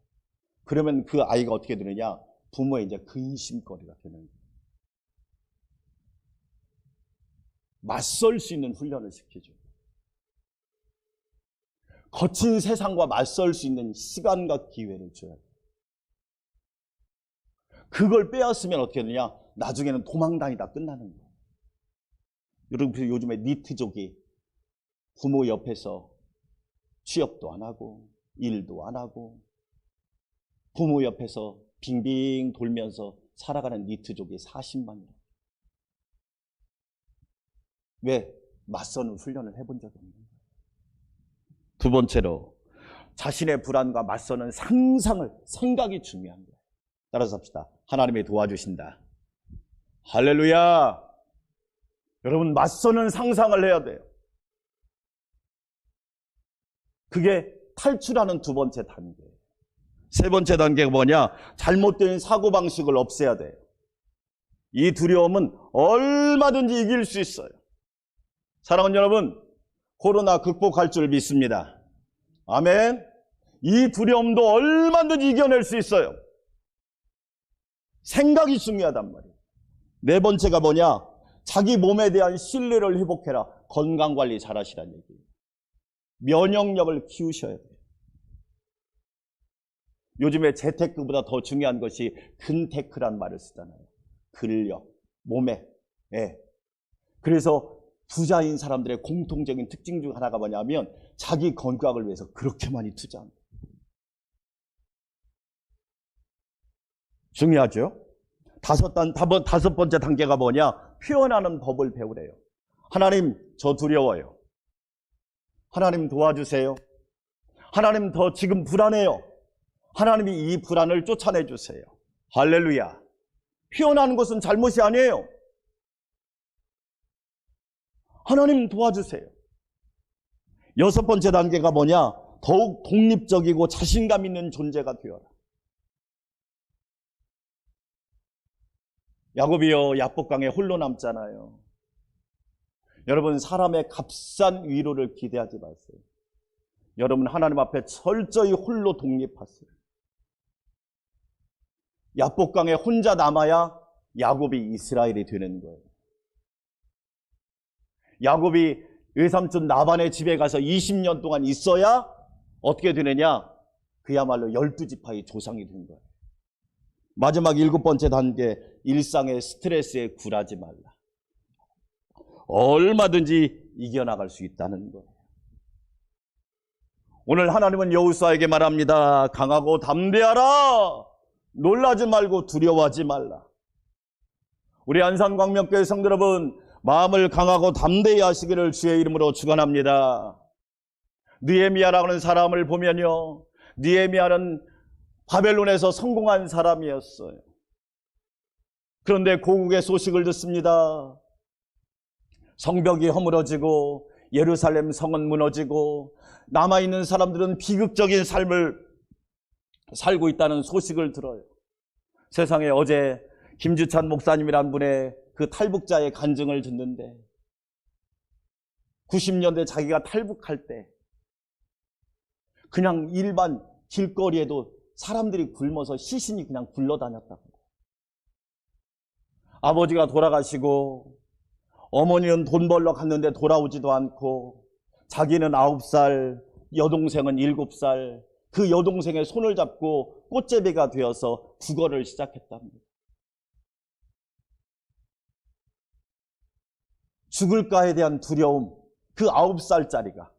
그러면 그 아이가 어떻게 되느냐? 부모의 이제 근심거리가 되는 거예요. 맞설 수 있는 훈련을 시키죠. 거친 세상과 맞설 수 있는 시간과 기회를 줘야 돼요. 그걸 빼앗으면 어떻게 되느냐? 나중에는 도망다니다 끝나는 거예요. 여러분, 요즘에 니트족이 부모 옆에서 취업도 안 하고 일도 안 하고 부모 옆에서 빙빙 돌면서 살아가는 니트족이 40만이에요. 왜? 맞서는 훈련을 해본 적이 없는 거예요. 두 번째로 자신의 불안과 맞서는 생각이 중요한 거예요. 따라서 합시다. 하나님이 도와주신다. 할렐루야. 여러분, 맞서는 상상을 해야 돼요. 그게 탈출하는 두 번째 단계예요. 세 번째 단계가 뭐냐? 잘못된 사고방식을 없애야 돼요. 이 두려움은 얼마든지 이길 수 있어요. 사랑하는 여러분, 코로나 극복할 줄 믿습니다. 아멘. 이 두려움도 얼마든지 이겨낼 수 있어요. 생각이 중요하단 말이에요. 네 번째가 뭐냐? 자기 몸에 대한 신뢰를 회복해라. 건강관리 잘 하시라는 얘기예요. 면역력을 키우셔야 돼요. 요즘에 재테크보다 더 중요한 것이 근테크란 말을 쓰잖아요. 근력, 몸에. 예. 그래서 부자인 사람들의 공통적인 특징 중 하나가 뭐냐면 자기 건강을 위해서 그렇게 많이 투자합니다. 중요하죠? 다섯 번째 단계가 뭐냐? 표현하는 법을 배우래요. 하나님, 저 두려워요. 하나님 도와주세요. 하나님 더 지금 불안해요. 하나님이 이 불안을 쫓아내 주세요. 할렐루야. 표현하는 것은 잘못이 아니에요. 하나님 도와주세요. 여섯 번째 단계가 뭐냐? 더욱 독립적이고 자신감 있는 존재가 되어라. 야곱이요, 야복강에 홀로 남잖아요. 여러분, 사람의 값싼 위로를 기대하지 마세요. 여러분, 하나님 앞에 철저히 홀로 독립하세요. 야복강에 혼자 남아야 야곱이 이스라엘이 되는 거예요. 야곱이 외삼촌 라반의 집에 가서 20년 동안 있어야 어떻게 되느냐? 그야말로 12지파의 조상이 된 거예요. 마지막 7번째 단계, 일상의 스트레스에 굴하지 말라. 얼마든지 이겨나갈 수 있다는 거예요. 오늘 하나님은 여호수아에게 말합니다. 강하고 담대하라. 놀라지 말고 두려워하지 말라. 우리 안산광명교회 성도 여러분, 마음을 강하고 담대히 하시기를 주의 이름으로 축원합니다. 느헤미야라고 하는 사람을 보면요, 느헤미야는 바벨론에서 성공한 사람이었어요. 그런데 고국의 소식을 듣습니다. 성벽이 허물어지고 예루살렘 성은 무너지고 남아있는 사람들은 비극적인 삶을 살고 있다는 소식을 들어요. 세상에 어제 김주찬 목사님이란 분의 그 탈북자의 간증을 듣는데 90년대 자기가 탈북할 때 그냥 일반 길거리에도 사람들이 굶어서 시신이 그냥 굴러다녔다고. 아버지가 돌아가시고 어머니는 돈 벌러 갔는데 돌아오지도 않고 자기는 9살, 여동생은 7살, 그 여동생의 손을 잡고 꽃제비가 되어서 국어를 시작했답니다. 죽을까에 대한 두려움, 그 9살짜리가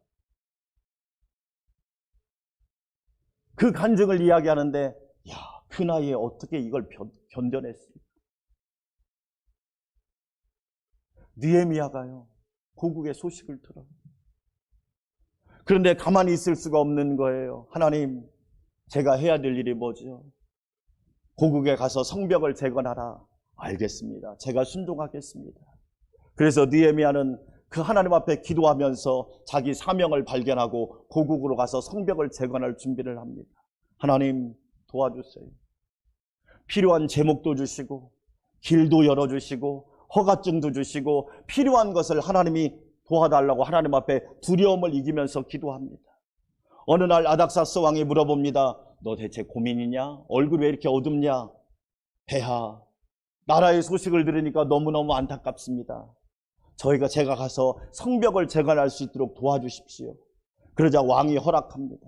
그 간증을 이야기하는데, 야, 그 나이에 어떻게 이걸 견뎌냈을까? 느헤미야가요, 고국의 소식을 들어요. 그런데 가만히 있을 수가 없는 거예요. 하나님, 제가 해야 될 일이 뭐죠? 고국에 가서 성벽을 재건하라. 알겠습니다. 제가 순종하겠습니다. 그래서 느헤미야는 그 하나님 앞에 기도하면서 자기 사명을 발견하고 고국으로 가서 성벽을 재건할 준비를 합니다. 하나님 도와주세요. 필요한 제목도 주시고 길도 열어주시고 허가증도 주시고 필요한 것을 하나님이 도와달라고 하나님 앞에 두려움을 이기면서 기도합니다. 어느 날 아닥사스 왕이 물어봅니다. 너 대체 고민이냐? 얼굴이 왜 이렇게 어둡냐? 폐하, 나라의 소식을 들으니까 너무너무 안타깝습니다. 제가 가서 성벽을 재건할 수 있도록 도와주십시오. 그러자 왕이 허락합니다.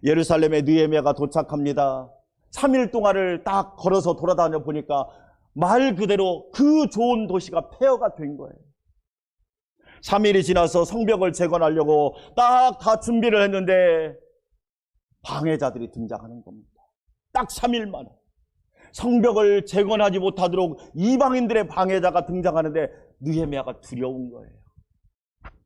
예루살렘에 느헤미야가 도착합니다. 3일 동안을 딱 걸어서 돌아다녀 보니까 말 그대로 그 좋은 도시가 폐허가 된 거예요. 3일이 지나서 성벽을 재건하려고 딱 다 준비를 했는데 방해자들이 등장하는 겁니다. 딱 3일 만에 성벽을 재건하지 못하도록 이방인들의 방해자가 등장하는데 느헤미야가 두려운 거예요.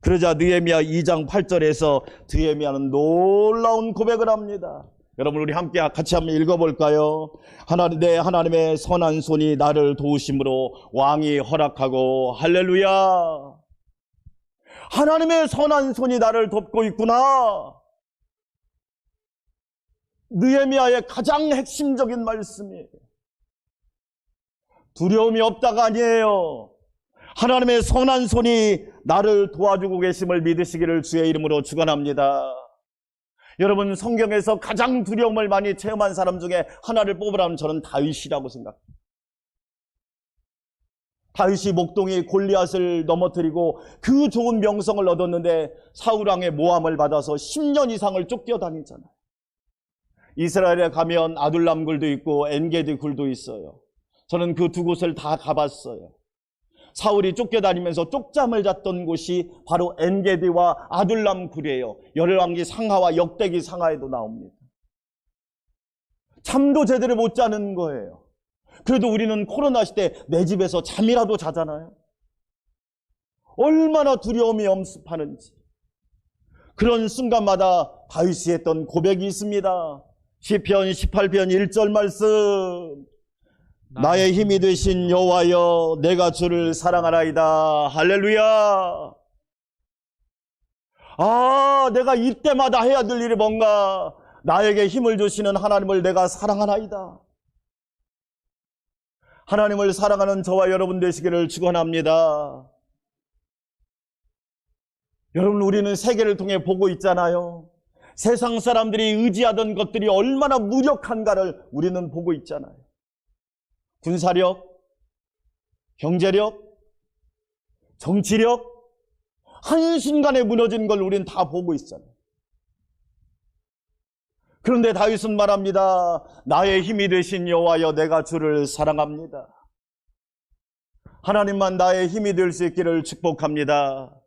그러자 느헤미야 2장 8절에서 느헤미야는 놀라운 고백을 합니다. 여러분, 우리 함께 같이 한번 읽어볼까요? 내 하나님의 선한 손이 나를 도우심으로 왕이 허락하고. 할렐루야. 하나님의 선한 손이 나를 돕고 있구나. 느헤미야의 가장 핵심적인 말씀이에요. 두려움이 없다가 아니에요. 하나님의 선한 손이 나를 도와주고 계심을 믿으시기를 주의 이름으로 축원합니다. 여러분, 성경에서 가장 두려움을 많이 체험한 사람 중에 하나를 뽑으라면 저는 다윗이라고 생각합니다. 다윗이 목동의 골리앗을 넘어뜨리고 그 좋은 명성을 얻었는데 사울왕의 모함을 받아서 10년 이상을 쫓겨다니잖아요. 이스라엘에 가면 아둘람 굴도 있고 엔게디 굴도 있어요. 저는 그 두 곳을 다 가봤어요. 사울이 쫓겨다니면서 쪽잠을 잤던 곳이 바로 엔게디와 아둘람 굴이에요. 열왕기 상하와 역대기 상하에도 나옵니다. 잠도 제대로 못 자는 거예요. 그래도 우리는 코로나 시대 내 집에서 잠이라도 자잖아요. 얼마나 두려움이 엄습하는지. 그런 순간마다 다윗이 했던 고백이 있습니다. 시편 18편 1절 말씀. 나의 힘이 되신 여호와여, 내가 주를 사랑하나이다. 할렐루야. 내가 이때마다 해야 될 일이 뭔가. 나에게 힘을 주시는 하나님을 내가 사랑하나이다. 하나님을 사랑하는 저와 여러분 되시기를 축원합니다. 여러분, 우리는 세계를 통해 보고 있잖아요. 세상 사람들이 의지하던 것들이 얼마나 무력한가를 우리는 보고 있잖아요. 군사력, 경제력, 정치력, 한순간에 무너진 걸 우리는 다 보고 있잖아요. 그런데 다윗은 말합니다. 나의 힘이 되신 여호와여, 내가 주를 사랑합니다. 하나님만 나의 힘이 될 수 있기를 축복합니다.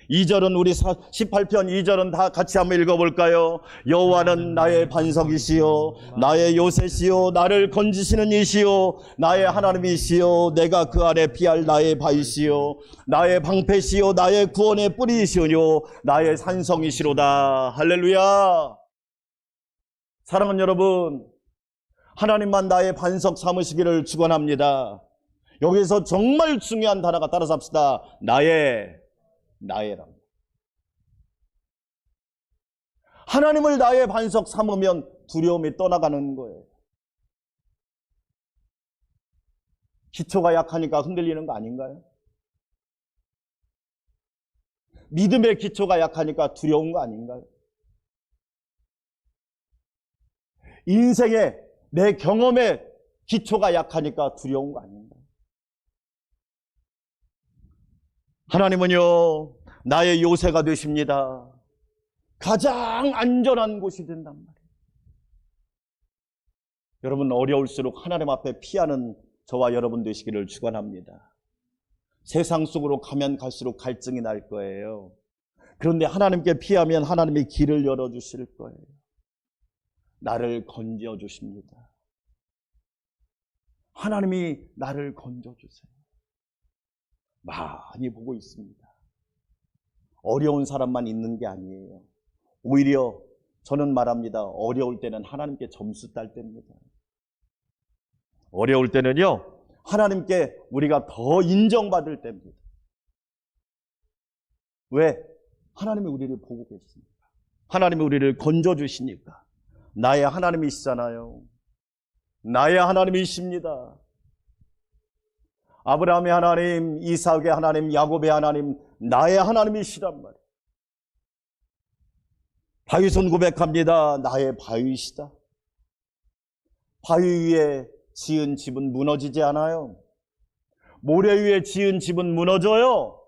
2절은 우리 18편 2절은 다 같이 한번 읽어볼까요? 여호와는 나의 반석이시요 나의 요새시요 나를 건지시는 이시요 나의 하나님이시요 내가 그 아래 피할 나의 바위시요 나의 방패시요 나의 구원의 뿌리시요 나의 산성이시로다. 할렐루야. 사랑하는 여러분, 하나님만 나의 반석 삼으시기를 축원합니다. 여기서 정말 중요한 단어가 따라서 합시다. 나의랍니다. 하나님을 나의 반석 삼으면 두려움이 떠나가는 거예요. 기초가 약하니까 흔들리는 거 아닌가요? 믿음의 기초가 약하니까 두려운 거 아닌가요? 인생의 내 경험의 기초가 약하니까 두려운 거 아닌가요? 하나님은요, 나의 요새가 되십니다. 가장 안전한 곳이 된단 말이에요. 여러분, 어려울수록 하나님 앞에 피하는 저와 여러분 되시기를 축원합니다. 세상 속으로 가면 갈수록 갈증이 날 거예요. 그런데 하나님께 피하면 하나님이 길을 열어주실 거예요. 나를 건져주십니다. 하나님이 나를 건져주세요. 많이 보고 있습니다. 어려운 사람만 있는 게 아니에요. 오히려 저는 말합니다. 어려울 때는 하나님께 점수 딸 때입니다. 어려울 때는요, 하나님께 우리가 더 인정받을 때입니다. 왜? 하나님이 우리를 보고 계십니까? 하나님이 우리를 건져주시니까. 나의 하나님이시잖아요. 나의 하나님이십니다. 아브라함의 하나님, 이삭의 하나님, 야곱의 하나님, 나의 하나님이시란 말이에요. 다윗은 고백합니다. 나의 바위시다. 바위 위에 지은 집은 무너지지 않아요. 모래 위에 지은 집은 무너져요.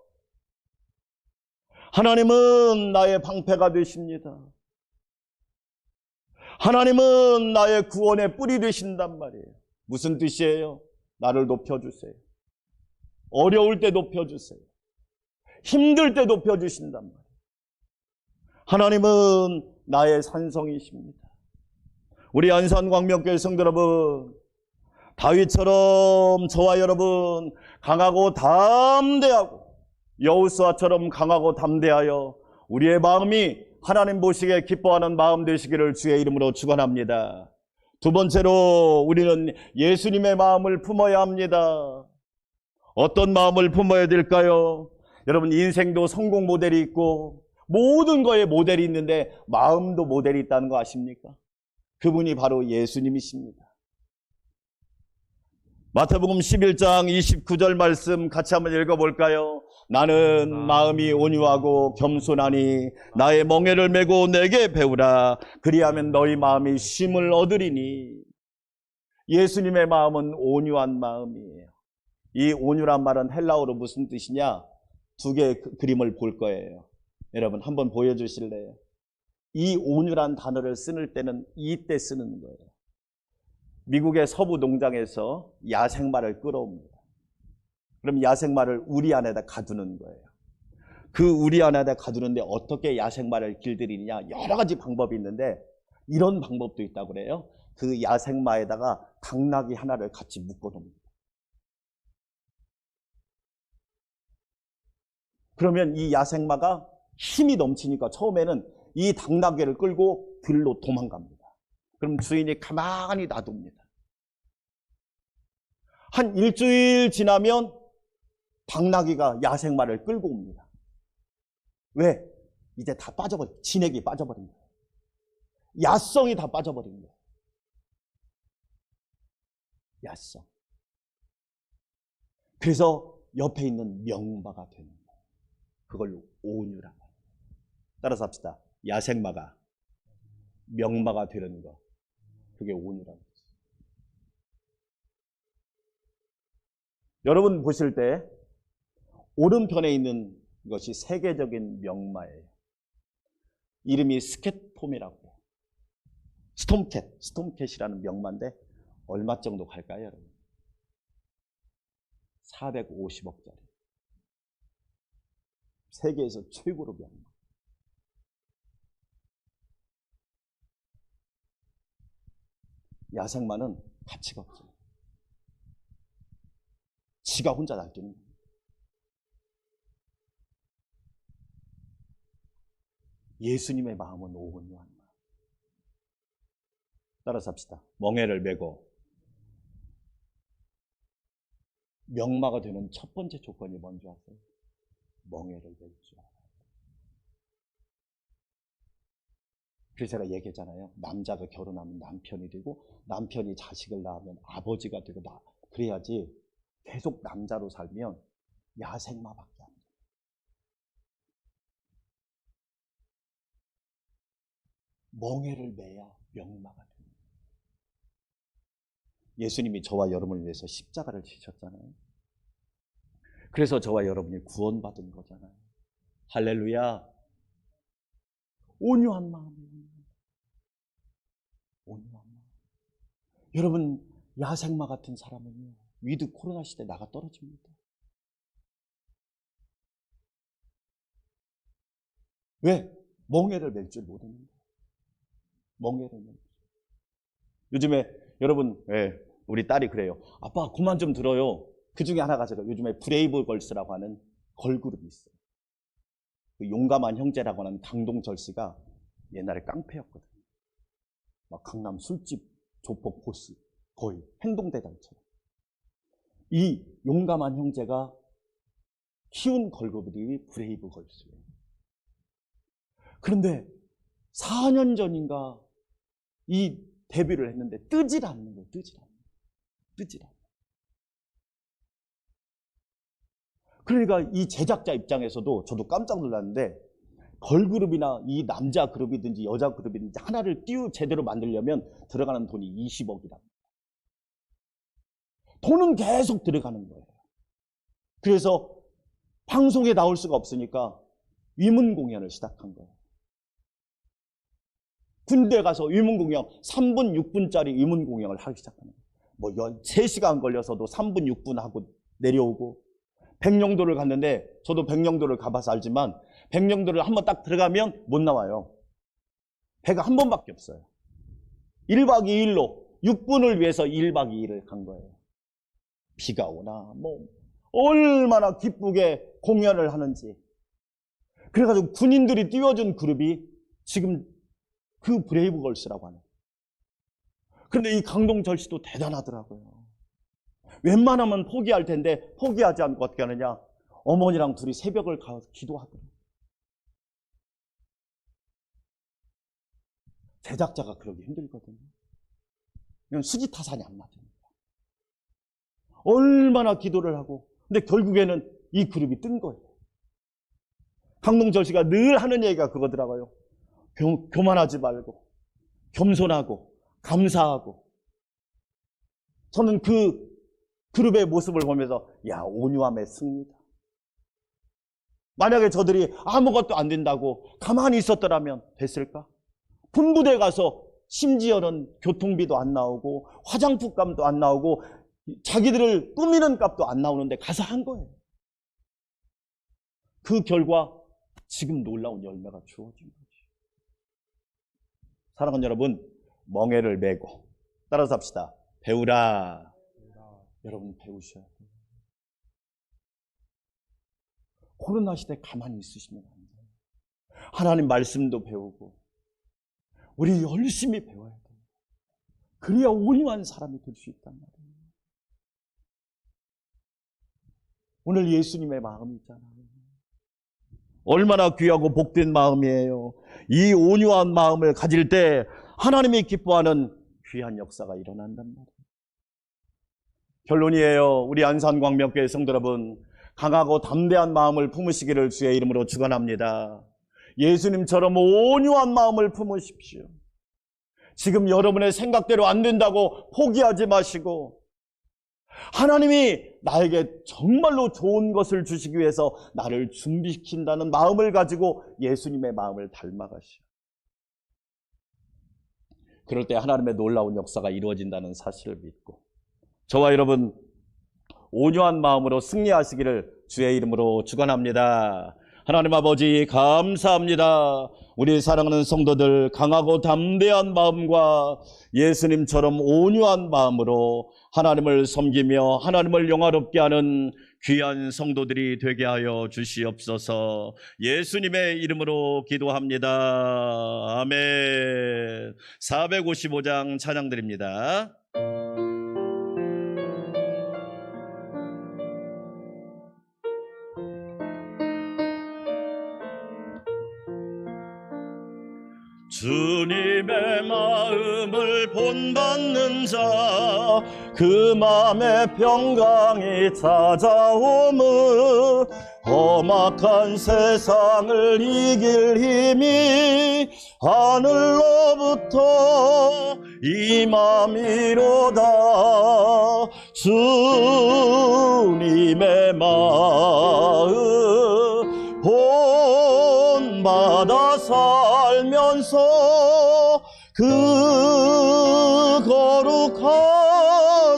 하나님은 나의 방패가 되십니다. 하나님은 나의 구원의 뿌리 되신단 말이에요. 무슨 뜻이에요? 나를 높여주세요. 어려울 때 높여주세요. 힘들 때 높여주신단 말이에요. 하나님은 나의 산성이십니다. 우리 안산광명교회 성도 여러분, 다윗처럼 저와 여러분 강하고 담대하고 여호수아처럼 강하고 담대하여 우리의 마음이 하나님 보시기에 기뻐하는 마음 되시기를 주의 이름으로 축원합니다. 두 번째로 우리는 예수님의 마음을 품어야 합니다. 어떤 마음을 품어야 될까요? 여러분, 인생도 성공 모델이 있고 모든 거에 모델이 있는데 마음도 모델이 있다는 거 아십니까? 그분이 바로 예수님이십니다. 마태복음 11장 29절 말씀 같이 한번 읽어볼까요? 나는 마음이 온유하고 겸손하니 나의 멍에를 메고 내게 배우라. 그리하면 너희 마음이 쉼을 얻으리니. 예수님의 마음은 온유한 마음이에요. 이 온유란 말은 헬라어로 무슨 뜻이냐? 두 개의 그림을 볼 거예요. 여러분 한번 보여주실래요? 이 온유란 단어를 쓰는 때는 이때 쓰는 거예요. 미국의 서부 농장에서 야생마를 끌어옵니다. 그럼 야생마를 우리 안에다 가두는 거예요. 그 우리 안에다 가두는데 어떻게 야생마를 길들이느냐? 여러 가지 방법이 있는데 이런 방법도 있다고 그래요. 그 야생마에다가 당나귀 하나를 같이 묶어놓습니다. 그러면 이 야생마가 힘이 넘치니까 처음에는 이 당나귀를 끌고 들로 도망갑니다. 그럼 주인이 가만히 놔둡니다. 한 일주일 지나면 당나귀가 야생마를 끌고 옵니다. 왜? 이제 다 진액이 빠져버린 거예요. 야성이 다 빠져버린 거예요. 야성. 그래서 옆에 있는 명마가 되는 거예요. 그걸로 온유라고 해요. 따라서 합시다. 야생마가 명마가 되는 거. 그게 온유라고 해요. 여러분 보실 때 오른편에 있는 것이 세계적인 명마예요. 이름이 스캣폼이라고 해요. 스톰캣이라는 명마인데 얼마 정도 갈까요, 여러분? 450억짜리. 세계에서 최고로 명마. 야생마는 가치가 없어요. 지가 혼자 날뛰는 거예요. 예수님의 마음은 온유한 마음. 따라서 합시다. 멍에를 메고 명마가 되는 첫 번째 조건이 뭔지 아세요? 멍에를 멜 줄 알아요. 그래서 제가 얘기했잖아요. 남자가 결혼하면 남편이 되고 남편이 자식을 낳으면 아버지가 되고 그래야지. 계속 남자로 살면 야생마밖에 안 돼요. 멍에를 매야 명마가 됩니다. 예수님이 저와 여러분을 위해서 십자가를 지셨잖아요. 그래서 저와 여러분이 구원받은 거잖아요. 할렐루야. 온유한 마음이에요. 온유한 마음. 여러분 야생마 같은 사람은요. 위드 코로나 시대 나가 떨어집니다. 왜? 멍에를 맬 줄 모르는 거예요. 멍에를 맬 줄. 요즘에 여러분, 우리 딸이 그래요. 아빠 그만 좀 들어요. 그 중에 하나가 제가 요즘에 브레이브걸스라고 하는 걸그룹이 있어요. 그 용감한 형제라고 하는 강동철 씨가 옛날에 깡패였거든요. 막 강남 술집 조폭 보스, 거의 행동대장처럼. 이 용감한 형제가 키운 걸그룹이 브레이브걸스예요. 그런데 4년 전인가 이 데뷔를 했는데 뜨질 않는 거예요. 뜨질 않는 거예요. 그러니까 이 제작자 입장에서도 저도 깜짝 놀랐는데 걸그룹이나 이 남자 그룹이든지 여자 그룹이든지 하나를 제대로 만들려면 들어가는 돈이 20억이랍니다. 돈은 계속 들어가는 거예요. 그래서 방송에 나올 수가 없으니까 위문 공연을 시작한 거예요. 군대 가서 위문 공연 3분 6분짜리 위문 공연을 하기 시작하는 거예요. 뭐 3시간 걸려서도 3분 6분 하고 내려오고 백령도를 갔는데 저도 백령도를 가봐서 알지만 백령도를 한번 딱 들어가면 못 나와요. 배가 한 번밖에 없어요. 1박 2일로 6분을 위해서 1박 2일을 간 거예요. 비가 오나 뭐 얼마나 기쁘게 공연을 하는지. 그래가지고 군인들이 띄워준 그룹이 지금 그 브레이브걸스라고 하는. 그런데 이 강동철 씨도 대단하더라고요. 웬만하면 포기할 텐데 포기하지 않고 어떻게 하느냐. 어머니랑 둘이 새벽을 가서 기도하더라고요. 제작자가 그러기 힘들거든요. 이건 수지타산이 안 맞습니다. 얼마나 기도를 하고. 근데 결국에는 이 그룹이 뜬 거예요. 강동철 씨가 늘 하는 얘기가 그거더라고요. 교만하지 말고 겸손하고 감사하고. 저는 그 그룹의 모습을 보면서 야, 온유함의 승리다. 만약에 저들이 아무것도 안 된다고 가만히 있었더라면 됐을까? 분부대 가서 심지어는 교통비도 안 나오고 화장품 값도 안 나오고 자기들을 꾸미는 값도 안 나오는데 가서 한 거예요. 그 결과 지금 놀라운 열매가 주어진 거지. 사랑하는 여러분, 멍에를 메고 따라서 합시다. 배우라. 여러분 배우셔야 돼요. 코로나 시대 가만히 있으시면 안 돼요. 하나님 말씀도 배우고 우리 열심히 배워야 돼요. 그래야 온유한 사람이 될 수 있단 말이에요. 오늘 예수님의 마음이 있잖아요. 얼마나 귀하고 복된 마음이에요. 이 온유한 마음을 가질 때 하나님이 기뻐하는 귀한 역사가 일어난단 말이에요. 결론이에요. 우리 안산광명교회 성도 여러분, 강하고 담대한 마음을 품으시기를 주의 이름으로 축원합니다. 예수님처럼 온유한 마음을 품으십시오. 지금 여러분의 생각대로 안 된다고 포기하지 마시고 하나님이 나에게 정말로 좋은 것을 주시기 위해서 나를 준비시킨다는 마음을 가지고 예수님의 마음을 닮아가시오. 그럴 때 하나님의 놀라운 역사가 이루어진다는 사실을 믿고 저와 여러분 온유한 마음으로 승리하시기를 주의 이름으로 축원합니다. 하나님 아버지 감사합니다. 우리 사랑하는 성도들 강하고 담대한 마음과 예수님처럼 온유한 마음으로 하나님을 섬기며 하나님을 영화롭게 하는 귀한 성도들이 되게 하여 주시옵소서. 예수님의 이름으로 기도합니다. 아멘. 455장 찬양드립니다. 주님의 마음을 본받는 자, 그 마음에 평강이 찾아오므 험악한 세상을 이길 힘이 하늘로부터 임함이로다. 주님의 마음 본받아 살면서 그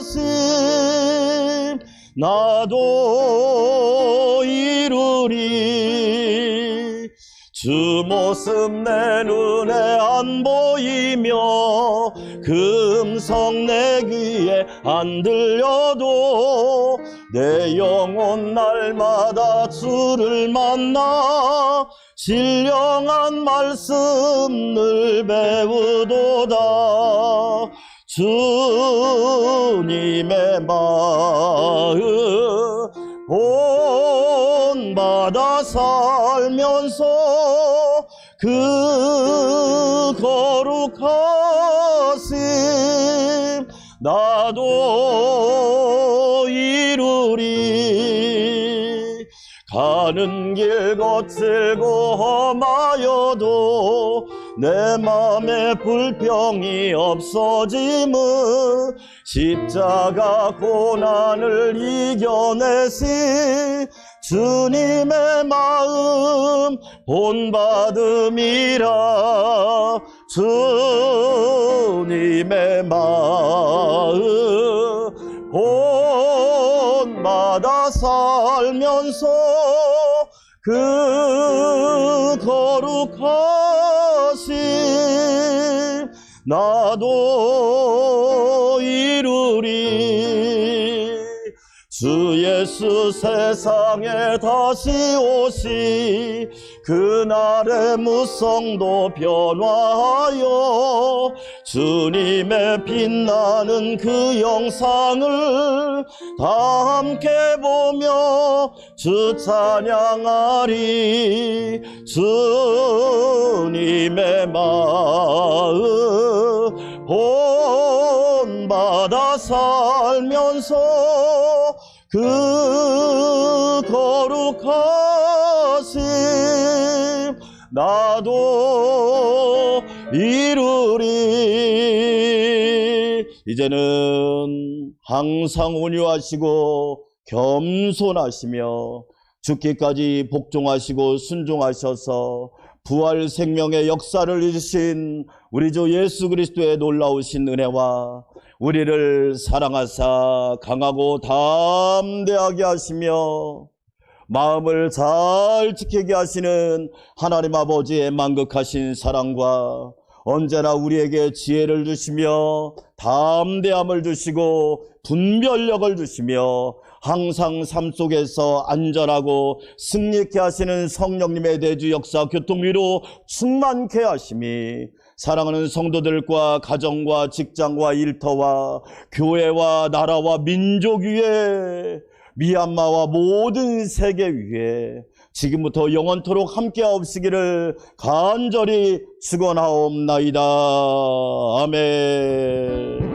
거룩하심 나도 이루리. 주 모습 내 눈에 안 보이며 그 음성 내 귀에 안 들려도 내 영혼 날마다 주를 만나 신령한 말씀을 배우도다. 주님의 마음 본받아 살면서 그 거룩하심 나도 이루리. 가는 길 거칠고 험하여도 내 맘에 불평이 없어짐은 십자가 고난을 이겨내신 주님의 마음 본받음이라. 주님의 마음 본받아 살면서 그 거룩하심 나도 이루리. 주 예수 세상에 다시 오시 그날의 무성도 변화하여 주님의 빛나는 그 영상을 다 함께 보며 주 찬양하리. 주님의 마음 본받아 살면서 그 거룩하심 나도 이루리. 이제는 항상 온유하시고 겸손하시며 죽기까지 복종하시고 순종하셔서 부활 생명의 역사를 이루신 우리 주 예수 그리스도의 놀라우신 은혜와 우리를 사랑하사 강하고 담대하게 하시며 마음을 잘 지키게 하시는 하나님 아버지의 만극하신 사랑과 언제나 우리에게 지혜를 주시며 담대함을 주시고 분별력을 주시며 항상 삶 속에서 안전하고 승리케 하시는 성령님의 대주 역사 교통위로 충만케 하심이 사랑하는 성도들과 가정과 직장과 일터와 교회와 나라와 민족 위에 미얀마와 모든 세계 위에 지금부터 영원토록 함께하옵시기를 간절히 축원하옵나이다. 아멘.